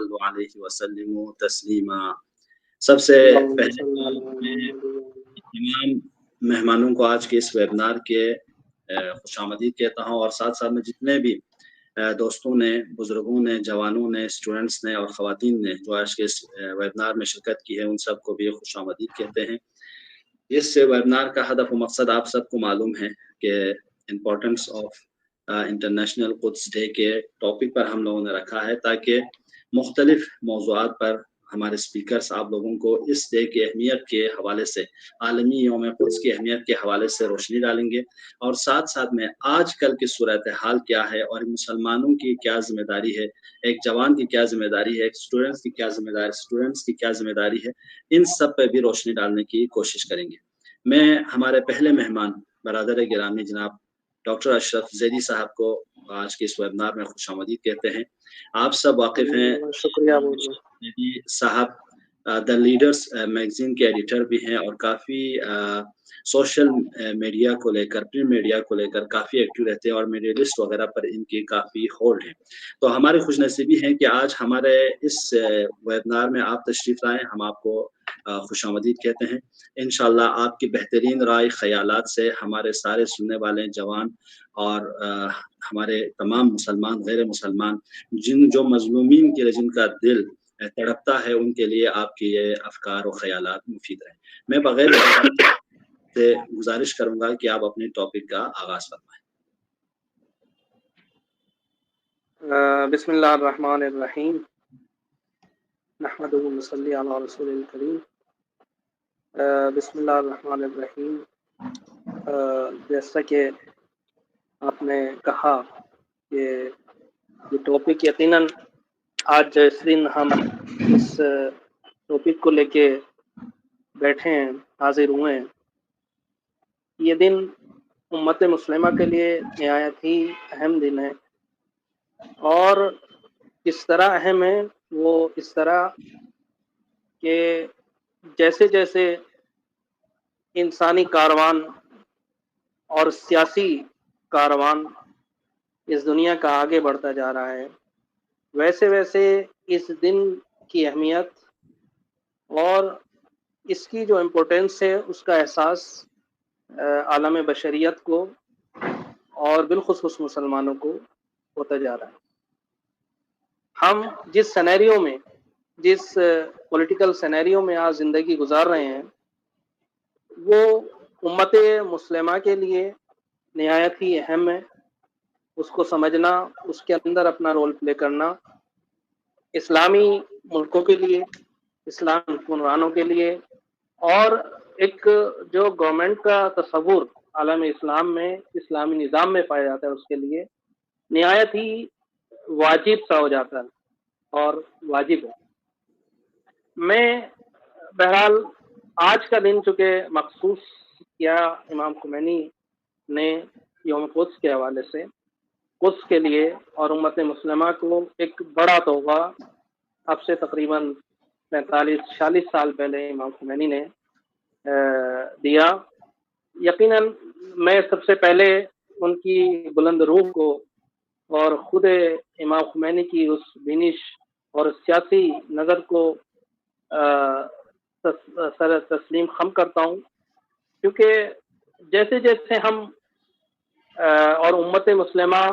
صلوا علیہ وسلم تسلیما۔ سب سے پہلے میں تمام مہمانوں کو آج کے اس ویبنار کے خوش آمدید کہتا ہوں، اور ساتھ ساتھ میں جتنے بھی دوستوں نے، بزرگوں نے، جوانوں نے، اسٹوڈنٹس نے اور خواتین نے جو آج کے اس ویبنار میں شرکت کی ہے، ان سب کو بھی خوش آمدید کہتے ہیں۔ اس ویبنار کا ہدف و مقصد آپ سب کو معلوم ہے کہ امپورٹنس آف انٹرنیشنل قدس ڈے کے ٹاپک پر ہم لوگوں نے رکھا ہے، تاکہ مختلف موضوعات پر ہمارے اسپیکرز آپ لوگوں کو اس ڈے کی اہمیت کے حوالے سے، عالمی یوم قدس کی اہمیت کے حوالے سے روشنی ڈالیں گے، اور ساتھ ساتھ میں آج کل کی صورتحال کیا ہے اور مسلمانوں کی کیا ذمہ داری ہے، ایک جوان کی کیا ذمہ داری ہے، ایک اسٹوڈنٹس کی کیا ذمہ داری ہے، ان سب پہ بھی روشنی ڈالنے کی کوشش کریں گے۔ میں ہمارے پہلے مہمان برادر گرامی جناب ڈاکٹر اشرف زیدی صاحب کو آج کے اس ویبنار میں خوش آمدید کہتے ہیں۔ آپ سب واقف ہیں، شکریہ زیدی صاحب دا لیڈرز میگزین کے ایڈیٹر بھی ہیں، اور کافی سوشل میڈیا کو لے کر، پرنٹ میڈیا کو لے کر کافی ایکٹیو رہتے ہیں، اور میڈیا لسٹ وغیرہ پر ان کی کافی ہولڈ ہے۔ تو ہماری خوش نصیبی ہے کہ آج ہمارے اس ویبنار میں آپ تشریف لائیں، ہم آپ کو خوش آمدید کہتے ہیں۔ انشاءاللہ آپ کی بہترین رائے خیالات سے ہمارے سارے سننے والے جوان اور ہمارے تمام مسلمان، غیر مسلمان، جو مظلومین کے جن کا دل تڑپتا ہے، ان کے لیے آپ کی یہ افکار و خیالات مفید رہیں۔ میں بغیر سے گزارش کروں گا کہ آپ اپنے ٹاپک کا آغاز فرمائیں۔ بسم اللہ الرحمن الرحیم، نحمدہ و نصلی علی رسول الکریم۔ بسم اللہ الرحمن الرحیم۔ جیسا کہ آپ نے کہا کہ یہ ٹاپک یقیناً آج اس دن ہم اس ٹاپک کو لے کے بیٹھے ہیں، حاضر ہوئے ہیں۔ یہ دن امت مسلمہ کے لیے نہایت ہی اہم دن ہے، اور اس طرح اہم ہے وہ اس طرح کہ جیسے جیسے انسانی کاروان اور سیاسی کاروان اس دنیا کا آگے بڑھتا جا رہا ہے، ویسے ویسے اس دن کی اہمیت اور اس کی جو امپورٹنس ہے اس کا احساس عالم بشریت کو اور بالخصوص مسلمانوں کو ہوتا جا رہا ہے۔ ہم جس سینیریو میں، جس پولیٹیکل سینیریو میں آج زندگی گزار رہے ہیں، وہ امت مسلمہ کے لیے نہایت ہی اہم ہے۔ اس کو سمجھنا، اس کے اندر اپنا رول پلے کرنا، اسلامی ملکوں کے لیے، اسلامی حکمرانوں کے لیے، اور ایک جو گورنمنٹ کا تصور عالم اسلام میں، اسلامی نظام میں پایا جاتا ہے، اس کے لیے نہایت ہی واجب سا ہو جاتا ہے اور واجب ہے۔ میں بہرحال آج کا دن چونکہ مخصوص کیا امام خمینی نے یوم قدس کے حوالے سے، قدس کے لیے اور امت مسلمہ کو ایک بڑا تحفہ اب سے تقریباً 45-46 سال پہلے امام خمینی نے دیا۔ یقیناً میں سب سے پہلے ان کی بلند روح کو اور خود امام خمینی کی اس بینش اور سیاسی نظر کو سر تسلیم خم کرتا ہوں، کیونکہ جیسے جیسے ہم اور امت مسلمہ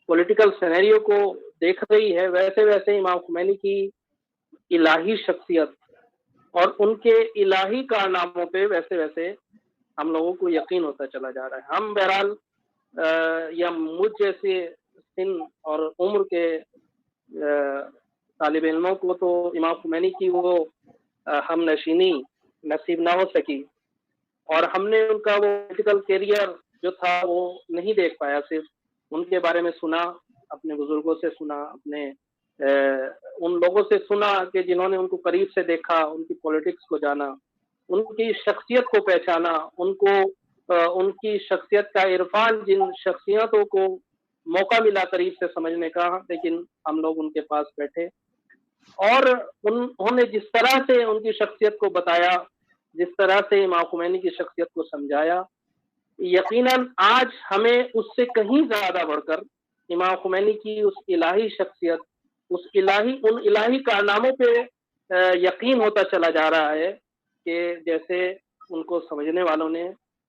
پولیٹیکل سینیریو کو دیکھ رہی ہے، ویسے ویسے امام خمینی کی الہی شخصیت اور ان کے الہی کارناموں پہ ویسے ویسے ہم لوگوں کو یقین ہوتا چلا جا رہا ہے۔ ہم بہرحال یا مجھ جیسے سن اور عمر کے طالب علموں کو تو امام خمینی کی وہ ہم نشینی نصیب نہ ہو سکی، اور ہم نے ان کا وہ پولیٹیکل کیریئر جو تھا وہ نہیں دیکھ پایا، صرف ان کے بارے میں سنا، اپنے بزرگوں سے سنا، اپنے ان لوگوں سے سنا کہ جنہوں نے ان کو قریب سے دیکھا، ان کی پولیٹکس کو جانا، ان کی شخصیت کو پہچانا، ان کی شخصیت کا عرفان، جن شخصیتوں کو موقع ملا قریب سے سمجھنے کا، لیکن ہم لوگ ان کے پاس بیٹھے اور انہوں نے جس طرح سے ان کی شخصیت کو بتایا، جس طرح سے امام خمینی کی شخصیت کو سمجھایا، یقیناً آج ہمیں اس سے کہیں زیادہ بڑھ کر امام خمینی کی اس الہی شخصیت ان الہی کارناموں پہ یقین ہوتا چلا جا رہا ہے کہ جیسے ان کو سمجھنے والوں نے،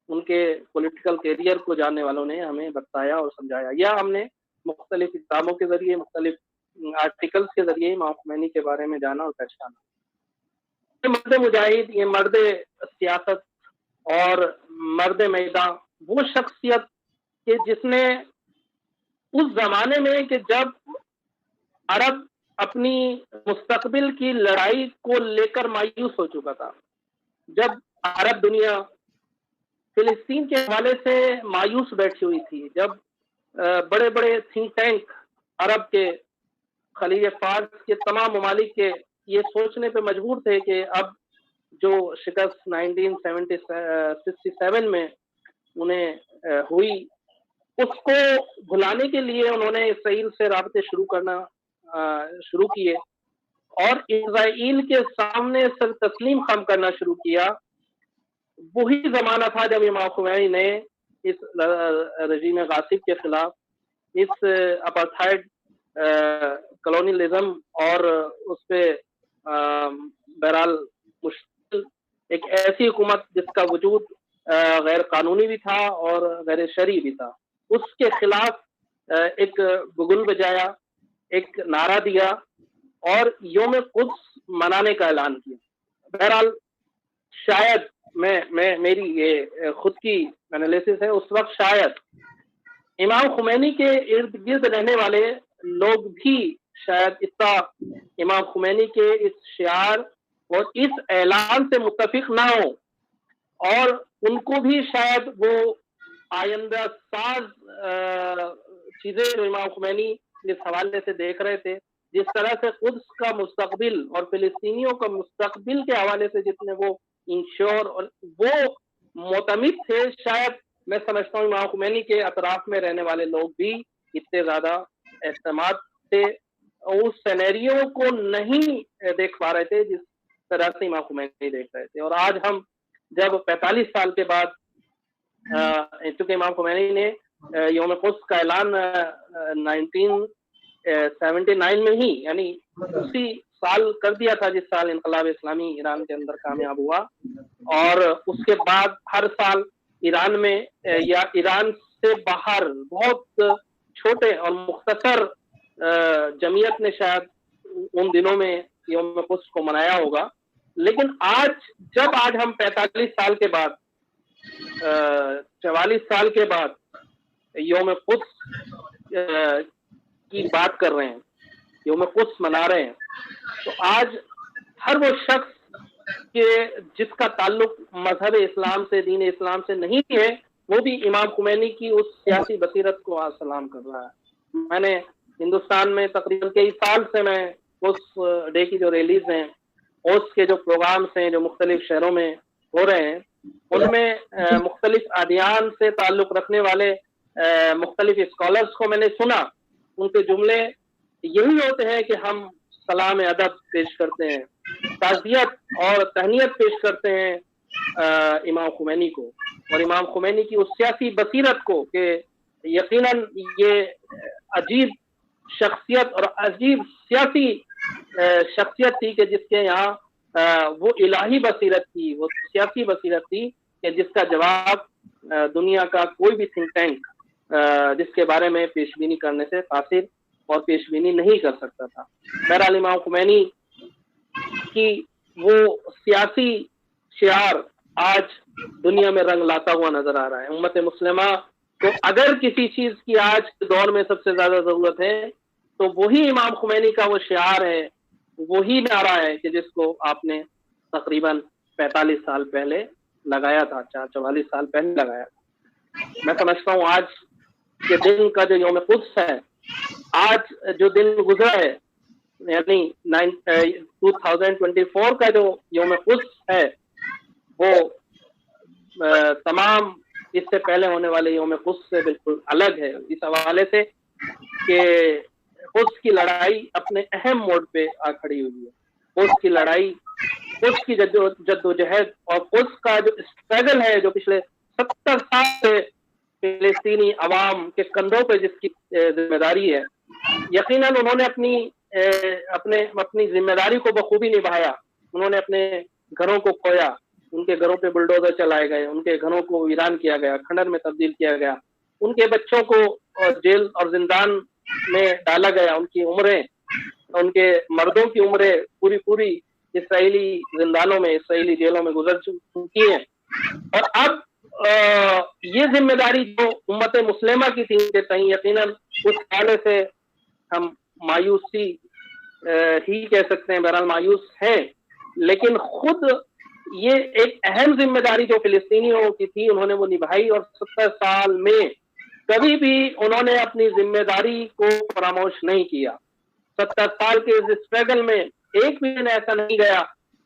ان کے پولیٹیکل کیریئر کو جاننے والوں نے ہمیں بتایا اور سمجھایا، یا ہم نے مختلف کتابوں کے ذریعے، مختلف آرٹیکلز کے ذریعے امام خمینی کے بارے میں جانا اور پہچانا۔ یہ مرد مجاہد، یہ مرد سیاست اور مرد میدان، وہ شخصیت کہ جس نے اس زمانے میں کہ جب عرب اپنی مستقبل کی لڑائی کو لے کر مایوس ہو چکا تھا، جب عرب دنیا فلسطین کے حوالے سے مایوس بیٹھی ہوئی تھی، جب بڑے بڑے تھنک ٹینک عرب کے، خلیج فارس کے تمام ممالک کے یہ سوچنے پہ مجبور تھے کہ اب جو شکست 1967 میں انہیں ہوئی، اس کو بھلانے کے لیے انہوں نے اسرائیل سے رابطے شروع کیے اور اسرائیل کے سامنے سر تسلیم خم کرنا شروع کیا۔ وہی زمانہ تھا جب امام خمینی نے اس رژیم غاصب کے خلاف، اس اپارتھائڈ کلونیلزم اور اس پہ بہرحال مشکل ایک ایسی حکومت جس کا وجود غیر قانونی بھی تھا اور غیر شرعی بھی تھا، اس کے خلاف ایک بگل بجایا، ایک نعرہ دیا اور یوم قدس منانے کا اعلان کیا۔ بہرحال شاید میری یہ خود کی انالیسس ہے، اس وقت شاید امام خمینی کے ارد گرد رہنے والے لوگ بھی شاید اتنا امام خمینی کے اس شعار اور اس اعلان سے متفق نہ ہو، اور ان کو بھی شاید وہ آئندہ ساز چیزیں جو امام خمینی اس حوالے سے دیکھ رہے تھے، جس طرح سے قدس کا مستقبل اور فلسطینیوں کا مستقبل کے حوالے سے جتنے وہ انشور اور وہ معتمد تھے، شاید میں سمجھتا ہوں امام خمینی کے اطراف میں رہنے والے لوگ بھی اتنے زیادہ اعتماد سے اس سینیریو کو نہیں دیکھ پا رہے تھے جس طرح سے امام خمینی دیکھ رہے تھے۔ اور آج ہم جب 45 سال کے بعد، چونکہ امام خمینی نے یوم قدس کا اعلان 1979 میں ہی، یعنی اسی سال کر دیا تھا جس سال انقلاب اسلامی ایران کے اندر کامیاب ہوا، اور اس کے بعد ہر سال ایران میں یا ایران سے باہر بہت چھوٹے اور مختصر جمعیت نے شاید ان دنوں میں یوم قدس کو منایا ہوگا، لیکن جب ہم 45 سال کے بعد، 44 سال کے بعد یوم قدس کی بات کر رہے ہیں، یوم قدس منا رہے ہیں، تو آج ہر وہ شخص کہ جس کا تعلق مذہب اسلام سے، دین اسلام سے نہیں ہے، وہ بھی امام خمینی کی اس سیاسی بصیرت کو آج سلام کر رہا ہے۔ میں نے ہندوستان میں تقریباً کئی سال سے میں اس ڈے کی جو ریلیز ہیں، اس کے جو پروگرامز ہیں جو مختلف شہروں میں ہو رہے ہیں، ان میں مختلف ادیان سے تعلق رکھنے والے مختلف اسکالرز کو میں نے سنا، ان کے جملے یہی ہوتے ہیں کہ ہم سلام ادب پیش کرتے ہیں، تعزیت اور تہنیت پیش کرتے ہیں امام خمینی کو، اور امام خمینی کی اس سیاسی بصیرت کو کہ یقیناً یہ عجیب شخصیت اور عجیب سیاسی شخصیت تھی کہ جس کے یہاں وہ الہی بصیرت تھی، وہ سیاسی بصیرت تھی کہ جس کا جواب دنیا کا کوئی بھی تھنک ٹینک جس کے بارے میں پیش بینی کرنے سے قاصر اور پیش بینی نہیں کر سکتا تھا۔ بہرحال امام خمینی کی وہ سیاسی شعار آج دنیا میں رنگ لاتا ہوا نظر آ رہا ہے۔ امت مسلمہ کو اگر کسی چیز کی آج کے دور میں سب سے زیادہ ضرورت ہے تو وہی امام خمینی کا وہ شعار ہے، وہی نعرہ ہے کہ جس کو آپ نے تقریباً 45 سال پہلے لگایا تھا، 44 سال پہلے لگایا تھا۔ میں سمجھتا ہوں آج کے دن کا جو یوم قدس ہے، آج جو دن گزرا ہے، یعنی 2024 کا جو یوم قدس ہے، وہ تمام اس سے پہلے ہونے والے یوم قدس سے بالکل الگ ہے، اس حوالے سے کہ قدس کی لڑائی اپنے اہم موڑ پہ آ کھڑی ہوئی ہے۔ قدس کی لڑائی، قدس کی جد و جہد اور قدس کا جو اسٹرگل ہے، جو پچھلے 70 سال سے فلسطینی عوام کے کندھوں پہ جس کی ذمہ داری ہے، یقیناً انہوں نے اپنی اپنی ذمہ داری کو بخوبی نبھایا. انہوں نے اپنے گھروں کو کھویا، ان کے گھروں پہ بلڈوزر چلائے گئے، ان کے گھروں کو ویران کیا گیا، کھنڈر میں تبدیل کیا گیا، ان کے بچوں کو جیل اور زندان میں ڈالا گیا، ان کی عمریں، ان کے مردوں کی عمریں پوری اسرائیلی زندانوں میں، اسرائیلی جیلوں میں گزر چکی ہیں. اور اب یہ ذمہ داری جو امت مسلمہ کی تھی کہ کہیں یقیناً اس حوالے سے ہم مایوسی ہی کہہ سکتے ہیں، بہرحال مایوس ہیں، لیکن خود یہ ایک اہم ذمہ داری جو فلسطینیوں کی تھی انہوں نے وہ نبھائی، اور 70 سال میں کبھی بھی انہوں نے اپنی ذمہ داری کو فراموش نہیں کیا. 70 سال کے اس اسٹرگل میں ایک بھی دن ایسا نہیں گیا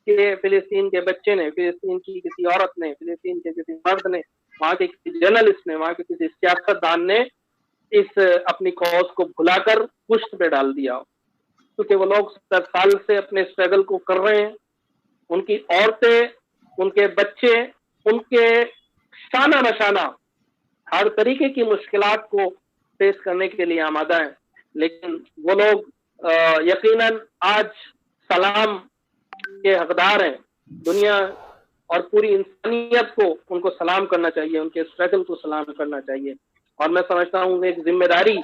کہ فلسطین کے بچے نے، فلسطین کی کسی عورت نے، فلسطین کے کسی مرد نے، وہاں کے کسی جرنلسٹ نے، وہاں کے کسی سیاستدان نے اس اپنی کوز کو بھلا کر پشت پہ ڈال دیا. کیونکہ وہ لوگ 70 سال سے اپنے اسٹرگل کو کر رہے ہیں. ان کی عورتیں، ان کے بچے، ان کے شانہ نشانہ ہر طریقے کی مشکلات کو فیس کرنے کے لیے آمادہ ہیں. لیکن وہ لوگ یقیناً آج سلام کے حقدار ہیں. دنیا اور پوری انسانیت کو ان کو سلام کرنا چاہیے، ان کے اسٹرگل کو سلام کرنا چاہیے. اور میں سمجھتا ہوں کہ ایک ذمہ داری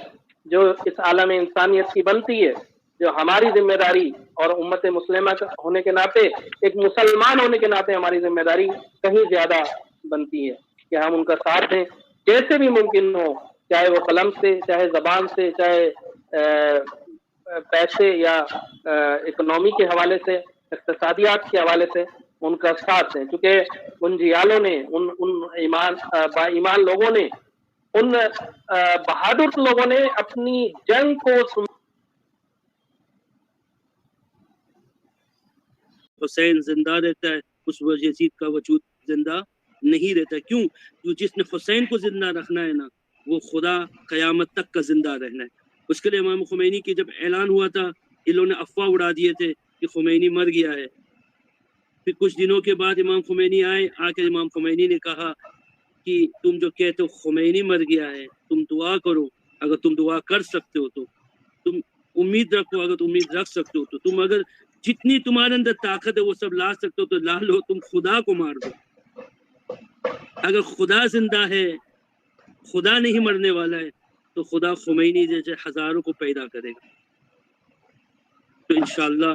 جو اس عالم انسانیت کی بنتی ہے، جو ہماری ذمہ داری اور امت مسلمہ ہونے کے ناطے، ایک مسلمان ہونے کے ناطے ہماری ذمہ داری کہیں زیادہ بنتی ہے کہ ہم ان کا ساتھ دیں جیسے بھی ممکن ہو، چاہے وہ قلم سے، چاہے زبان سے، چاہے پیسے یا اکنامی کے حوالے سے، اقتصادیات کے حوالے سے ان کا ساتھ دیں. کیونکہ ان جیالوں نے، ان با ایمان لوگوں نے، ان بہادر لوگوں نے اپنی جنگ کو حسین زندہ رہتا ہے، اس وجہ یزید کا وجود زندہ نہیں رہتا. کیوں؟ جس نے حسین کو زندہ رکھنا ہے نا، وہ خدا قیامت تک کا زندہ رہنا ہے. اس کے لیے امام خمینی کی جب اعلان ہوا تھا، انہوں نے افواہ اڑا دیے تھے کہ خمینی مر گیا ہے. پھر کچھ دنوں کے بعد امام خمینی آئے، آ کے امام خمینی نے کہا کہ تم جو کہتے ہو خمینی مر گیا ہے، تم دعا کرو. اگر تم دعا کر سکتے ہو تو تم امید رکھو، اگر تم امید رکھ سکتے ہو تو تم اگر جتنی تمہارے اندر طاقت ہے وہ سب لا سکتے ہو تو لا لو، تم خدا کو مار دو. اگر خدا زندہ ہے، خدا نہیں مرنے والا ہے، تو خدا خمینی جیسے ہزاروں کو پیدا کرے گا. تو انشاءاللہ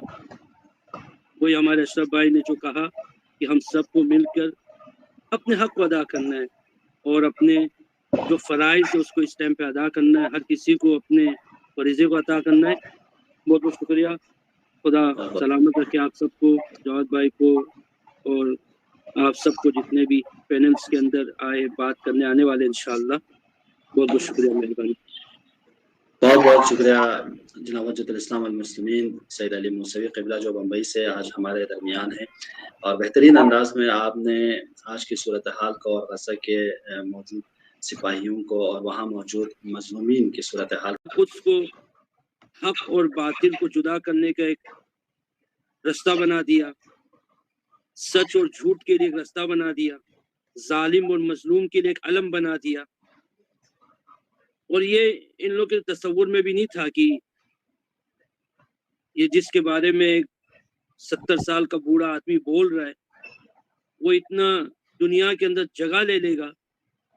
وہی ہمارے اشرف بھائی نے جو کہا کہ ہم سب کو مل کر اپنے حق کو ادا کرنا ہے اور اپنے جو فرائض ہے اس کو اس ٹائم پہ ادا کرنا ہے. ہر کسی کو اپنے فریضے کو عطا کرنا ہے. بہت بہت شکریہ. خدا سلامت رکھے آپ سب کو، جواد بھائی کو اور آپ سب کو جتنے بھی پینلز کے اندر آئے بات کرنے آنے والے انشاءاللہ. بہت بہت شکریہ، مہربانی. بہت بہت شکریہ جناب حجت الاسلام والمسلمین سید علی موسوی قبلہ، جو بمبئی سے آج ہمارے درمیان ہیں، اور بہترین انداز میں آپ نے آج کی صورتحال کو اور غزہ کے موجود سپاہیوں کو اور وہاں موجود مظلومین کی صورتحال خود کو حق اور باطل کو جدا کرنے کا ایک رستہ بنا دیا، سچ اور جھوٹ کے لیے ایک رستہ بنا دیا، ظالم اور مظلوم کے لیے ایک علم بنا دیا. اور یہ ان لوگوں کے تصور میں بھی نہیں تھا کہ یہ جس کے بارے میں 70 سال کا بوڑھا آدمی بول رہا ہے وہ اتنا دنیا کے اندر جگہ لے لے گا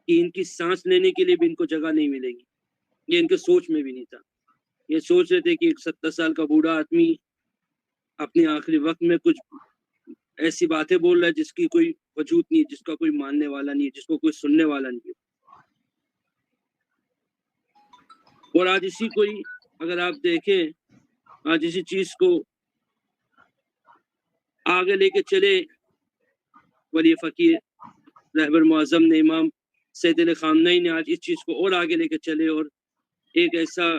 کہ ان کی سانس لینے کے لیے بھی ان کو جگہ نہیں ملے گی. یہ ان کے سوچ میں بھی نہیں تھا. یہ سوچ رہے تھے کہ ایک 70 سال کا بوڑھا آدمی اپنے آخری وقت میں کچھ ایسی باتیں بول رہا ہے جس کی کوئی وجود نہیں ہے، جس کا کوئی ماننے والا نہیں ہے، جس کو کوئی سننے والا نہیں ہے. اور آج اسی کوئی اگر آپ دیکھیں، آج اسی چیز کو آگے لے کے چلے ولی فقیر رہبر معظم نے، امام سید علی خامنہئی نے آج اس چیز کو اور آگے لے کے چلے اور ایک ایسا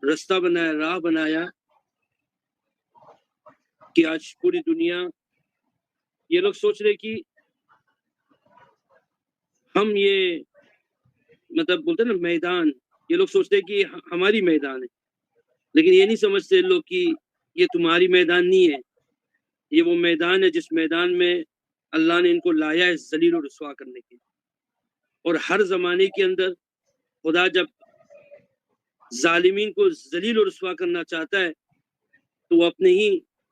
رستہ بنایا، راہ بنایا کہ آج پوری دنیا، یہ لوگ سوچ رہے کہ ہم یہ مطلب بولتے ہیں نا میدان، یہ لوگ سوچتے ہیں کہ ہماری میدان ہے، لیکن یہ نہیں سمجھتے لوگ کہ یہ تمہاری میدان نہیں ہے، یہ وہ میدان ہے جس میدان میں اللہ نے ان کو لایا ہے ذلیل و رسوا کرنے کے. اور ہر زمانے کے اندر خدا جب ظالمین کو ذلیل و رسوا کرنا چاہتا ہے تو وہ اپنے ہی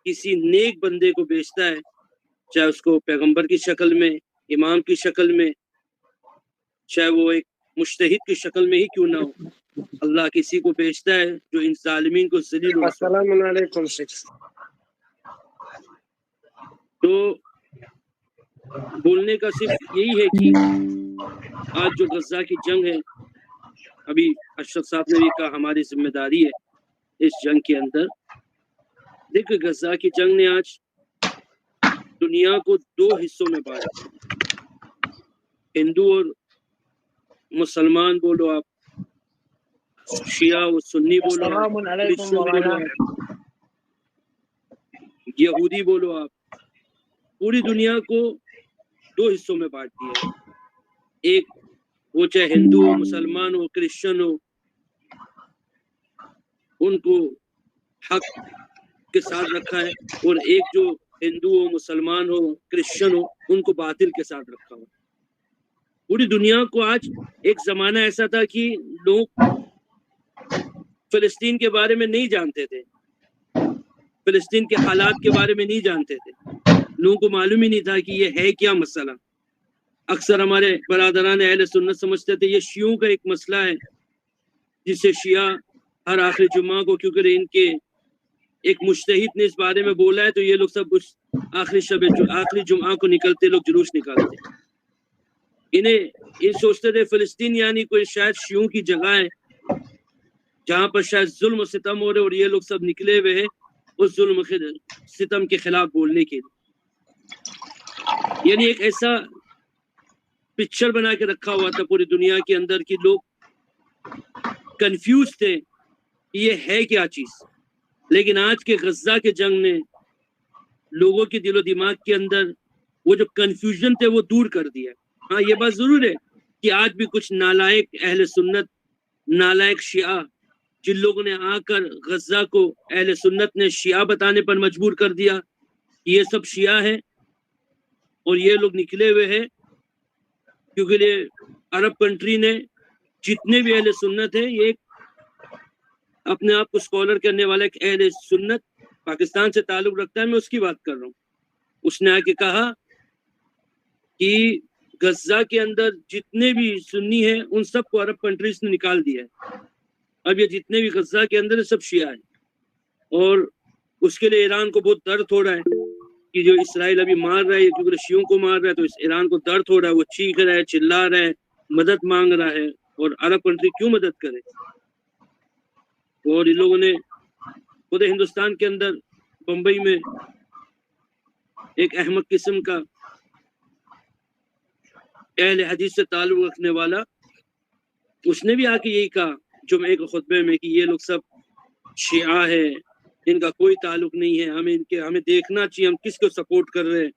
کسی نیک بندے کو بیچتا ہے، چاہے اس کو پیغمبر کی شکل میں، امام کی شکل میں، چاہے وہ ایک مجتہد کی شکل میں ہی کیوں نہ ہو، اللہ کسی کو بیچتا ہے جو ان ظالمین کو ذلیل و رسوا۔ السلام علیکم شیخ۔ تو بولنے کا صرف یہی ہے کہ آج جو غزہ کی جنگ ہے، ابھی اشرف صاحب نے بھی کہا ہماری ذمہ داری ہے اس جنگ کے اندر۔ دیکھیں غزہ کی جنگ نے آج دنیا کو دو حصوں میں بانٹا، ہندو اور مسلمان بولو آپ، شیعہ و سنی بولو آپ، السلام علیکم کرسچن بولو آپ، یہودی بولو آپ، پوری دنیا کو دو حصوں میں بانٹ دیا ہے۔ ایک وہ چاہے ہندو ہو، مسلمان ہو، کرسچن ہو، ان کو حق کے ساتھ رکھا ہے، اور ایک جو ہندو ہو، مسلمان ہو، کرسچن ہو، ان کو باطل کے ساتھ رکھا ہوا۔ پوری دنیا کو آج ایک زمانہ ایسا تھا کہ لوگ فلسطین کے بارے میں نہیں جانتے تھے، فلسطین کے حالات کے بارے میں نہیں جانتے تھے، لوگوں کو معلوم ہی نہیں تھا کہ یہ ہے کیا مسئلہ۔ اکثر ہمارے برادران اہل سنت سمجھتے تھے یہ شیعوں کا ایک مسئلہ ہے، جسے شیعہ ہر آخری جمعہ کو، کیونکہ ان کے ایک مجتہد نے اس بارے میں بولا ہے تو یہ لوگ سب اس آخری جمعہ کو نکلتے، لوگ جلوس نکالتے۔ یہ سوچتے تھے فلسطین یعنی کوئی شاید شیعوں کی جگہ ہے جہاں پر شاید ظلم و ستم ہو رہے، اور یہ لوگ سب نکلے ہوئے ہیں اس ظلم و ستم کے خلاف بولنے کے لیے۔ یعنی ایک ایسا پکچر بنا کے رکھا ہوا تھا پوری دنیا کے اندر کہ لوگ کنفیوز تھے کہ یہ ہے کیا چیز۔ لیکن آج کے غزہ کے جنگ نے لوگوں کے دل و دماغ کے اندر وہ جو کنفیوژن تھے وہ دور کر دیا۔ ہاں یہ بات ضرور ہے کہ آج بھی کچھ نالائق اہل سنت، نالائق شیعہ، جن لوگوں نے آ کر غزہ کو اہل سنت نے شیعہ بتانے پر مجبور کر دیا کہ یہ سب شیعہ ہیں اور یہ لوگ نکلے ہوئے ہیں، کیونکہ یہ عرب کنٹری نے جتنے بھی اہل سنت ہیں، یہ ایک اپنے آپ کو اسکالر کرنے والا ایک اہل سنت پاکستان سے تعلق رکھتا ہے، میں اس کی بات کر رہا ہوں۔ اس نے آ کے کہا کہ غزہ کے اندر جتنے بھی سنی ہیں ان سب کو عرب کنٹریز نے نکال دیا ہے، اب یہ جتنے بھی غزہ کے اندر سب شیعہ ہیں، اور اس کے لیے ایران کو بہت درد ہو رہا ہے کہ جو اسرائیل ابھی مار رہا ہے، کیونکہ شیعوں کو مار رہا ہے تو اس ایران کو درد ہو رہا ہے، وہ چیخ رہا ہے، چلا رہا ہے، مدد مانگ رہا ہے، اور عرب کنٹری کیوں مدد کرے؟ اور ان لوگوں نے خود ہندوستان کے اندر بمبئی میں ایک احمد قسم کا اہل حدیث سے تعلق رکھنے والا، اس نے بھی آ کے یہی کہا جمعے کے خطبے میں کہ یہ لوگ سب شیعہ ہے، ان کا کوئی تعلق نہیں ہے، ہمیں دیکھنا چاہیے ہم کس کو سپورٹ کر رہے ہیں۔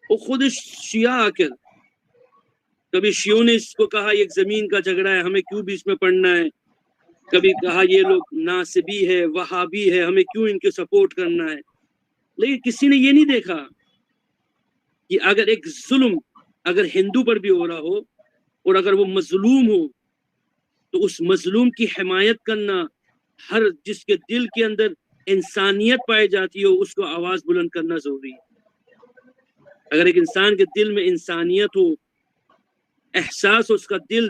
وہ خود شیعہ آ کر کبھی شیعوں نے اس کو کہا یہ ایک زمین کا جھگڑا ہے، ہمیں کیوں بیچ میں پڑنا ہے، کبھی کہا یہ لوگ ناصبی ہے، وہابی ہے، ہمیں کیوں ان کے سپورٹ کرنا ہے۔ لیکن کسی نے یہ نہیں دیکھا کہ اگر ایک ظلم اگر ہندو پر بھی ہو رہا ہو اور اگر وہ مظلوم ہو تو اس مظلوم کی حمایت کرنا، ہر جس کے دل کے اندر انسانیت پائی جاتی ہو اس کو آواز بلند کرنا ضروری ہے۔ اگر ایک انسان کے دل میں انسانیت ہو، احساس ہو، اس کا دل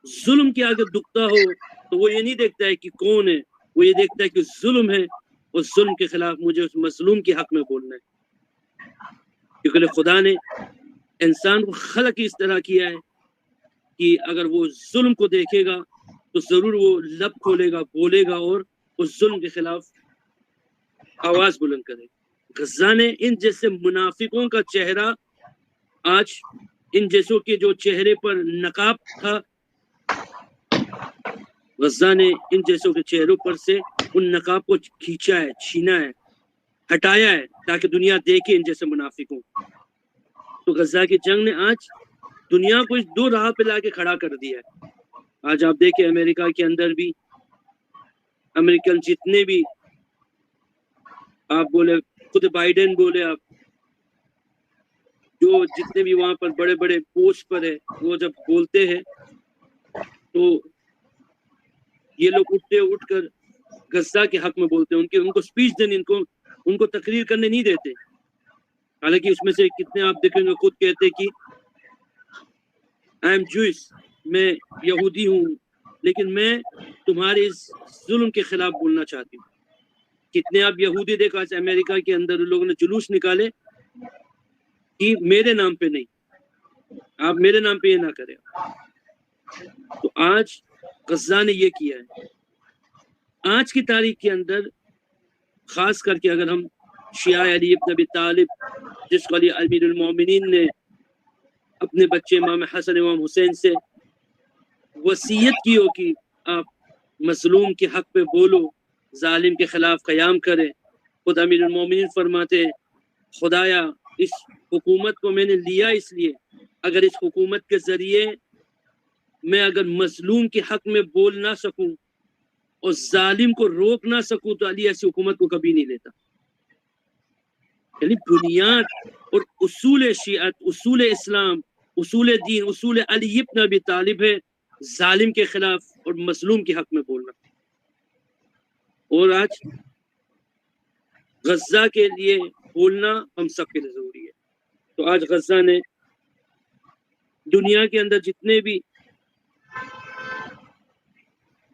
ظلم کے آگے دکھتا ہو، تو وہ یہ نہیں دیکھتا ہے کہ کون ہے، وہ یہ دیکھتا ہے کہ ظلم ہے، اور ظلم کے خلاف مجھے اس مظلوم کے حق میں بولنا ہے۔ کیونکہ خدا نے انسان کو خلق اس طرح کیا ہے کہ اگر وہ ظلم کو دیکھے گا تو ضرور وہ لب کھولے گا، بولے گا، اور اس ظلم کے خلاف آواز بلند کرے گا۔ غزہ نے ان جیسے منافقوں کا چہرہ، آج ان جیسوں کے جو چہرے پر نقاب تھا، غزہ نے ان جیسوں کے چہروں پر سے ان نقاب کو کھینچا ہے، چھینا ہے، ہٹایا ہے، تاکہ دنیا دیکھے ان جیسے منافقوں۔ تو غزہ کی جنگ نے آج دنیا کو اس دو راہ پہ لا کے کھڑا کر دیا ہے۔ آج آپ دیکھیں امریکہ کے اندر بھی امریکن جتنے بھی آپ بولے، خود بائیڈن بولے، آپ جو جتنے بھی وہاں پر بڑے بڑے پوسٹ پر ہے، وہ جب بولتے ہیں تو یہ لوگ اٹھ کر غزہ کے حق میں بولتے ہیں, ان کو سپیچ دینے, ان کو تقریر کرنے نہیں دیتے. حالانکہ اس میں سے کتنے آپ دیکھیں گے خود کہتے کہ آئی ایم جوئش, میں یہودی ہوں, لیکن میں تمہارے اس ظلم کے خلاف بولنا چاہتی ہوں. کتنے آپ یہودی دیکھو آج امریکہ کے اندر لوگوں نے جلوس نکالے کہ میرے نام پہ نہیں, آپ میرے نام پہ یہ نہ کریں. تو آج غزہ نے یہ کیا ہے. آج کی تاریخ کے اندر خاص کر کے اگر ہم شیعہ علی ابن ابی طالب, جس کو علی امیر المومنین نے اپنے بچے امام حسن امام حسین سے وصیت کی ہو کہ آپ مظلوم کے حق پہ بولو, ظالم کے خلاف قیام کرے. خود امیر المومنین فرماتے ہیں خدایا اس حکومت کو میں نے لیا اس لیے, اگر اس حکومت کے ذریعے میں اگر مظلوم کے حق میں بول نہ سکوں اور ظالم کو روک نہ سکوں تو علی ایسی حکومت کو کبھی نہیں لیتا. یعنی بنیاد اور اصول شیعت, اصول اسلام, اصول دین, اصول علی ابن ابی طالب ہے ظالم کے خلاف اور مظلوم کے حق میں بولنا. اور آج غزہ کے لیے بولنا ہم سب کے لیے ضروری ہے. تو آج غزہ نے دنیا کے اندر جتنے بھی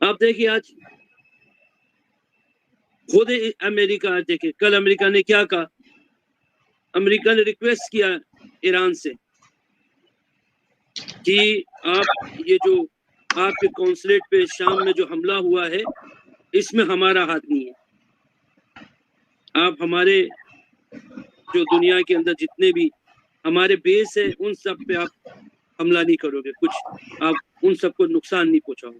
آپ دیکھیے, آج خود امریکہ, آج دیکھیں کل امریکہ نے کیا کہا. امریکہ نے ریکویسٹ کیا ایران سے کہ آپ یہ جو آپ کے قونصلیٹ پہ شام میں جو حملہ ہوا ہے اس میں ہمارا ہاتھ نہیں ہے. آپ ہمارے جو دنیا کے اندر جتنے بھی ہمارے بیس ہے ان سب پہ آپ حملہ نہیں کرو گے, کچھ آپ ان سب کو نقصان نہیں پہنچاؤ.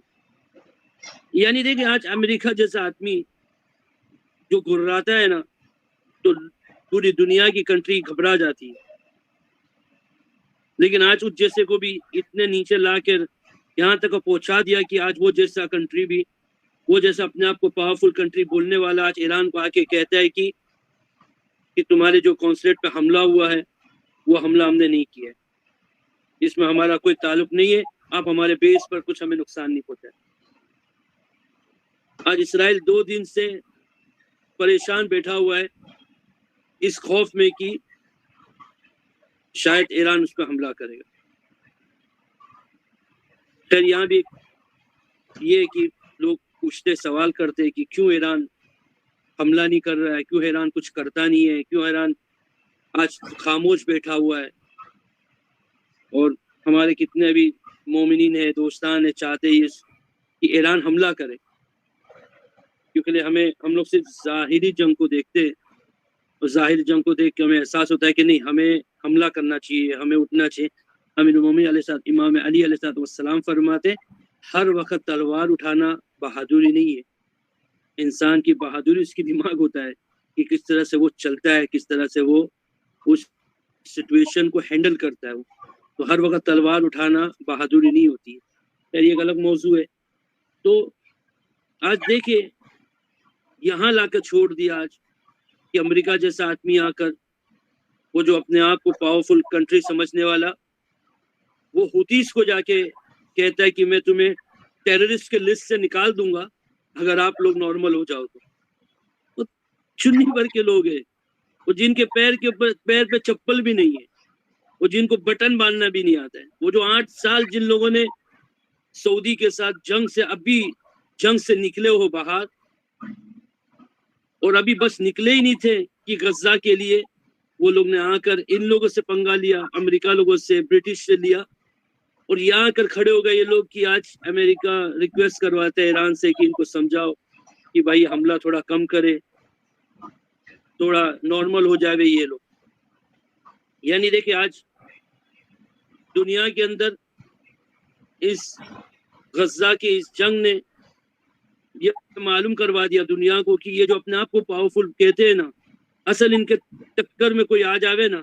یعنی دیکھیں آج امریکہ جیسا آدمی جو گھراتا ہے نا تو پوری دنیا کی کنٹری گھبرا جاتی ہے. لیکن آج اس جیسے کو بھی اتنے نیچے لا کر یہاں تک پہنچا دیا کہ آج وہ جیسا کنٹری بھی, وہ جیسا اپنے آپ کو پاورفل کنٹری بولنے والا آج ایران کو آ کے کہتا ہے کہ تمہارے جو قونصلیٹ پہ حملہ ہوا ہے وہ حملہ ہم نے نہیں کیا ہے, اس میں ہمارا کوئی تعلق نہیں ہے, آپ ہمارے بیس پر کچھ ہمیں نقصان نہیں پہنچائے. آج اسرائیل 2 دن سے پریشان بیٹھا ہوا ہے اس خوف میں کہ شاید ایران اس پہ حملہ کرے گا. پھر یہاں بھی یہ کہ لوگ پوچھتے سوال کرتے کہ کیوں ایران حملہ نہیں کر رہا ہے, کیوں ایران کچھ کرتا نہیں ہے, کیوں ایران آج خاموش بیٹھا ہوا ہے. اور ہمارے کتنے بھی مومنین ہیں, دوستان ہیں, چاہتے ہیں کہ ایران حملہ کرے, کیونکہ ہم لوگ صرف ظاہری جنگ کو دیکھتے ہیں اور ظاہری جنگ کو دیکھ کے ہمیں احساس ہوتا ہے کہ نہیں ہمیں حملہ کرنا چاہیے, ہمیں اٹھنا چاہیے. امیر المومنین علیہ السلام, امام علی علیہ السلام فرماتے ہر وقت تلوار اٹھانا بہادری نہیں ہے. انسان کی بہادری اس کی دماغ ہوتا ہے کہ کس طرح سے وہ چلتا ہے, کس طرح سے وہ اس سچویشن کو ہینڈل کرتا ہے. تو ہر وقت تلوار اٹھانا بہادری نہیں ہوتی ہے. خیر یہ ایک الگ موضوع ہے. تو آج دیکھیں یہاں لا کر چھوڑ دیا آج کہ امریکہ جیسا آدمی آ کر وہ جو اپنے آپ کو پاورفل کنٹری سمجھنے والا وہ حوثیز کو جا کے کہتا ہے کہ میں تمہیں ٹیررسٹ کے لسٹ سے نکال دوں گا اگر آپ لوگ نارمل ہو جاؤ. تو وہ چنی بھر کے لوگ ہیں, وہ جن کے پیر پہ چپل بھی نہیں ہے, وہ جن کو بٹن باندھنا بھی نہیں آتا ہے, وہ جو 8 سال جن لوگوں نے سعودی کے ساتھ جنگ سے نکلے ہو باہر اور ابھی بس نکلے ہی نہیں تھے کہ غزہ کے لیے وہ لوگ نے آ کر ان لوگوں سے پنگا لیا, امریکہ لوگوں سے, برٹش سے لیا, اور یہاں آ کر کھڑے ہو گئے یہ لوگ کہ آج امریکہ ریکویسٹ کرواتے ہیں ایران سے کہ ان کو سمجھاؤ کہ بھائی حملہ تھوڑا کم کرے, تھوڑا نارمل ہو جائے یہ لوگ. یعنی دیکھیں آج دنیا کے اندر اس غزہ کی اس جنگ نے یہ معلوم کروا دیا دنیا کو کہ یہ جو اپنے آپ کو پاورفل کہتے ہیں نا, اصل ان کے ٹکر میں کوئی آ جاوے نا,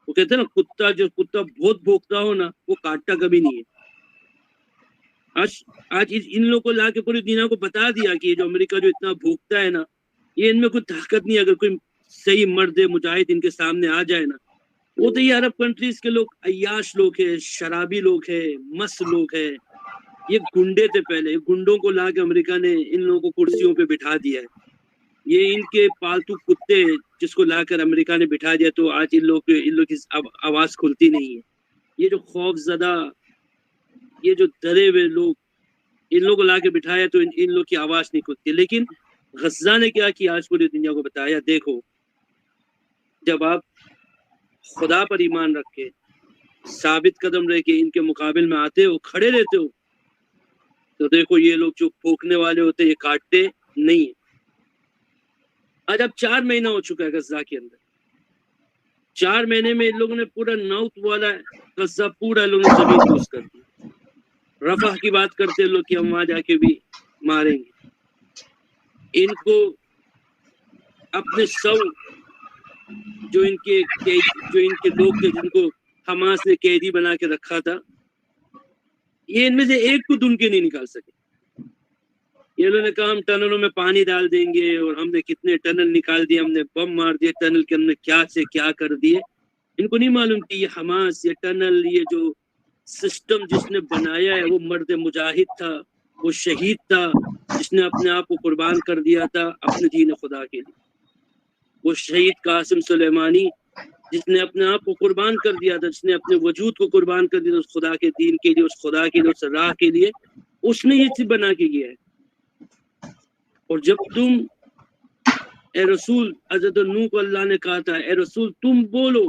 وہ کہتے ہیں نا کتا بہت بھوکتا ہو نا وہ کاٹتا کبھی نہیں ہے. آج ان لوگوں کو لا کے پوری دنیا کو بتا دیا کہ یہ جو امریکہ جو اتنا بھوکتا ہے نا یہ ان میں کوئی طاقت نہیں ہے. اگر کوئی صحیح مرد مجاہد ان کے سامنے آ جائے نا, وہ تو یہ عرب کنٹریز کے لوگ عیاش لوگ ہیں, شرابی لوگ ہیں, مست لوگ ہیں, یہ گنڈے تھے پہلے، گنڈوں کو لا کے امریکہ نے ان لوگوں کو کرسیوں پہ بٹھا دیا ہے. یہ ان کے پالتو کتے جس کو لا کر امریکہ نے بٹھا دیا تو آج ان لوگ کی آواز کھلتی نہیں ہے. یہ جو خوف زدہ، یہ جو ڈرے ہوئے لوگ، ان لوگوں کو لا کے بٹھایا تو ان لوگ کی آواز نہیں کھلتی. لیکن غزہ نے کیا کیا؟ آج پوری دنیا کو بتایا. دیکھو جب آپ خدا پر ایمان رکھ کے ثابت قدم رہ کے ان کے مقابل میں آتے ہو، کھڑے رہتے ہو، تو دیکھو یہ لوگ جو پھونکنے والے ہوتے یہ کاٹتے نہیں ہیں. آج اب 4 مہینہ ہو چکا ہے غزہ کے اندر. 4 مہینے میں ان لوگوں نے پورا نارتھ والا غزہ پورا لوگوں نے زمین بوس کر دی. رفح کی بات کرتے لوگ کہ ہم وہاں جا کے بھی ماریں گے. ان کو اپنے جو ان کے لوگ تھے جن کو حماس نے قیدی بنا کے رکھا تھا، یہ ان میں سے ایک کو دن کے نہیں نکال سکے. یہ انہوں نے کہا ہم ٹنلوں میں پانی ڈال دیں گے، اور ہم نے کتنے ٹنل نکال دیے، ہم نے بم مار دیے ٹنل کے اندر، کیا سے کیا کر دیے. ان کو نہیں معلوم کہ یہ حماس، یہ ٹنل، یہ جو سسٹم جس نے بنایا ہے وہ مرد مجاہد تھا، وہ شہید تھا جس نے اپنے آپ کو قربان کر دیا تھا اپنے دین خدا کے لیے. وہ شہید قاسم سلیمانی جس نے اپنے آپ کو قربان کر دیا تھا، جس نے اپنے وجود کو قربان کر دیا اس خدا کے دین کے لیے، اس خدا کے لیے، اس راہ کے لیے، اس نے یہ چیز بنا کے گیا ہے. اور جب تم اے رسول، حضرت نوح کو اللہ نے کہا تھا اے رسول تم بولو،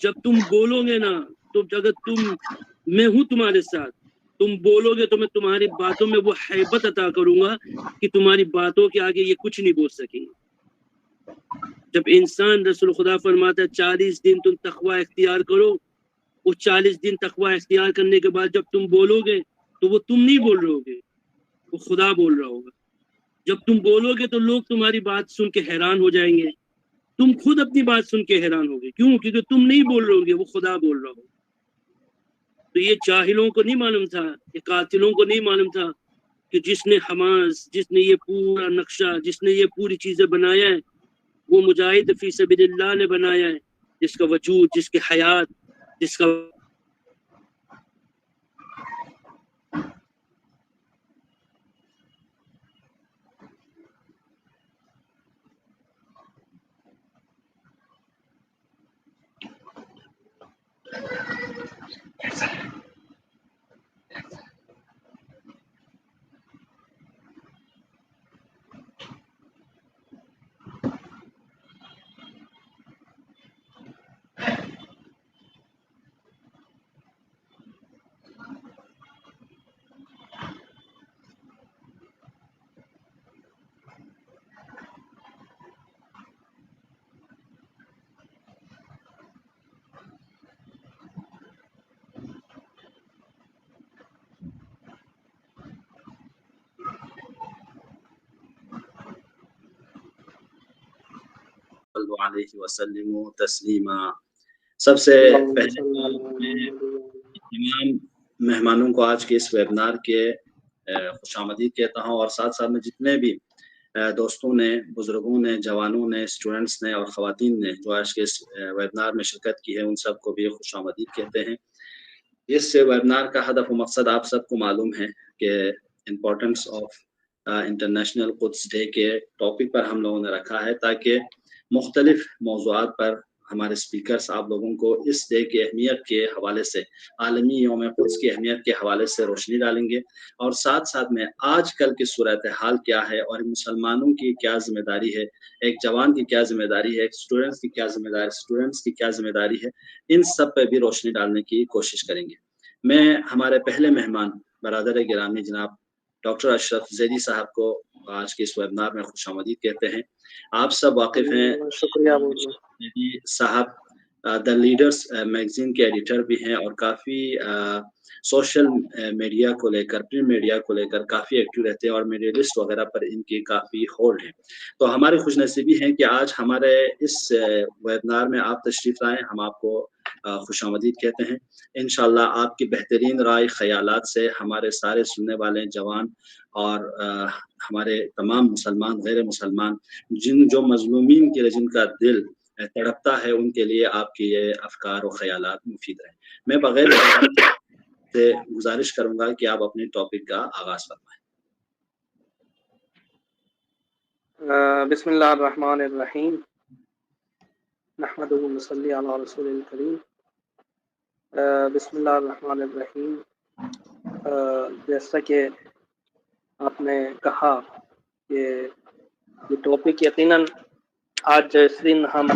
جب تم بولو گے نا، تو اگر میں ہوں تمہارے ساتھ، تم بولو گے تو میں تمہاری باتوں میں وہ ہیبت عطا کروں گا کہ تمہاری باتوں کے آگے یہ کچھ نہیں بول سکیں گے. جب انسان، رسول خدا فرماتا ہے 40 دن تم تقوی اختیار کرو، وہ 40 دن تقوی اختیار کرنے کے بعد جب تم بولو گے تو وہ تم نہیں بول رہے ہوگے، وہ خدا بول رہا ہوگا. جب تم بولو گے تو لوگ تمہاری بات سن کے حیران ہو جائیں گے، تم خود اپنی بات سن کے حیران ہوگے. کیوں؟ کیونکہ تم نہیں بول رہے ہوگے، وہ خدا بول رہا ہوگا. تو یہ جاہلوں کو نہیں معلوم تھا، یہ قاتلوں کو نہیں معلوم تھا کہ جس نے حماس، جس نے یہ پورا نقشہ، جس نے یہ پوری چیزیں بنایا ہے، وہ مجاہد فی سبیل اللہ نے بنایا ہے، جس کا وجود، جس کی حیات، جس کا علیہ وسلم تسلیما. سب سے پہلے تمام مہمانوں کو آج کے اس ویبنار کے خوش آمدید کہتا ہوں، اور ساتھ ساتھ میں جتنے بھی دوستوں نے، بزرگوں نے، جوانوں نے، اسٹوڈنٹس نے اور خواتین نے جو آج کے اس ویبنار میں شرکت کی ہے ان سب کو بھی خوش آمدید کہتے ہیں. اس ویبنار کا ہدف و مقصد آپ سب کو معلوم ہے کہ امپورٹنس آف انٹرنیشنل قدس ڈے کے ٹاپک پر ہم لوگوں نے رکھا ہے تاکہ مختلف موضوعات پر ہمارے اسپیکرز آپ لوگوں کو اس ڈے کی اہمیت کے حوالے سے، عالمی یوم قدس کی اہمیت کے حوالے سے روشنی ڈالیں گے، اور ساتھ ساتھ میں آج کل کی صورتحال کیا ہے اور مسلمانوں کی کیا ذمہ داری ہے، ایک جوان کی کیا ذمہ داری ہے، ایک اسٹوڈنٹس کی کیا ذمہ داری ہے، ان سب پہ بھی روشنی ڈالنے کی کوشش کریں گے. میں ہمارے پہلے مہمان برادر گرامی جناب ڈاکٹر اشرف زیدی صاحب کو آج کے اس ویبنار میں خوش آمدید کہتے ہیں. آپ سب واقف ہیں، شکریہ زیدی صاحب دا لیڈرز میگزین کے ایڈیٹر بھی ہیں اور کافی سوشل میڈیا کو لے کر، پرنٹ میڈیا کو لے کر کافی ایکٹیو رہتے ہیں اور میڈیا لسٹ وغیرہ پر ان کی کافی ہولڈ ہیں. تو ہماری خوش نصیبی ہے کہ آج ہمارے اس ویبنار میں آپ تشریف لائیں. ہم آپ کو خوش آمدید کہتے ہیں. انشاءاللہ آپ کی بہترین رائے خیالات سے ہمارے سارے سننے والے جوان اور ہمارے تمام مسلمان، غیر مسلمان، جو مظلومین کے جن کا دل تڑپتا ہے، ان کے لیے آپ کے یہ افکار و خیالات مفید رہیں. میں بغیر سے گزارش کروں گا کہ آپ اپنے ٹاپک کا آغاز فرمائیں۔ بسم اللہ الرحمن الرحیم، نحمدہ و نصلی علی رسول الکریم۔ بسم اللہ الرحمن الرحیم۔ جیسا کہ آپ نے کہا کہ یہ ٹاپک یقیناً آج اس دن ہم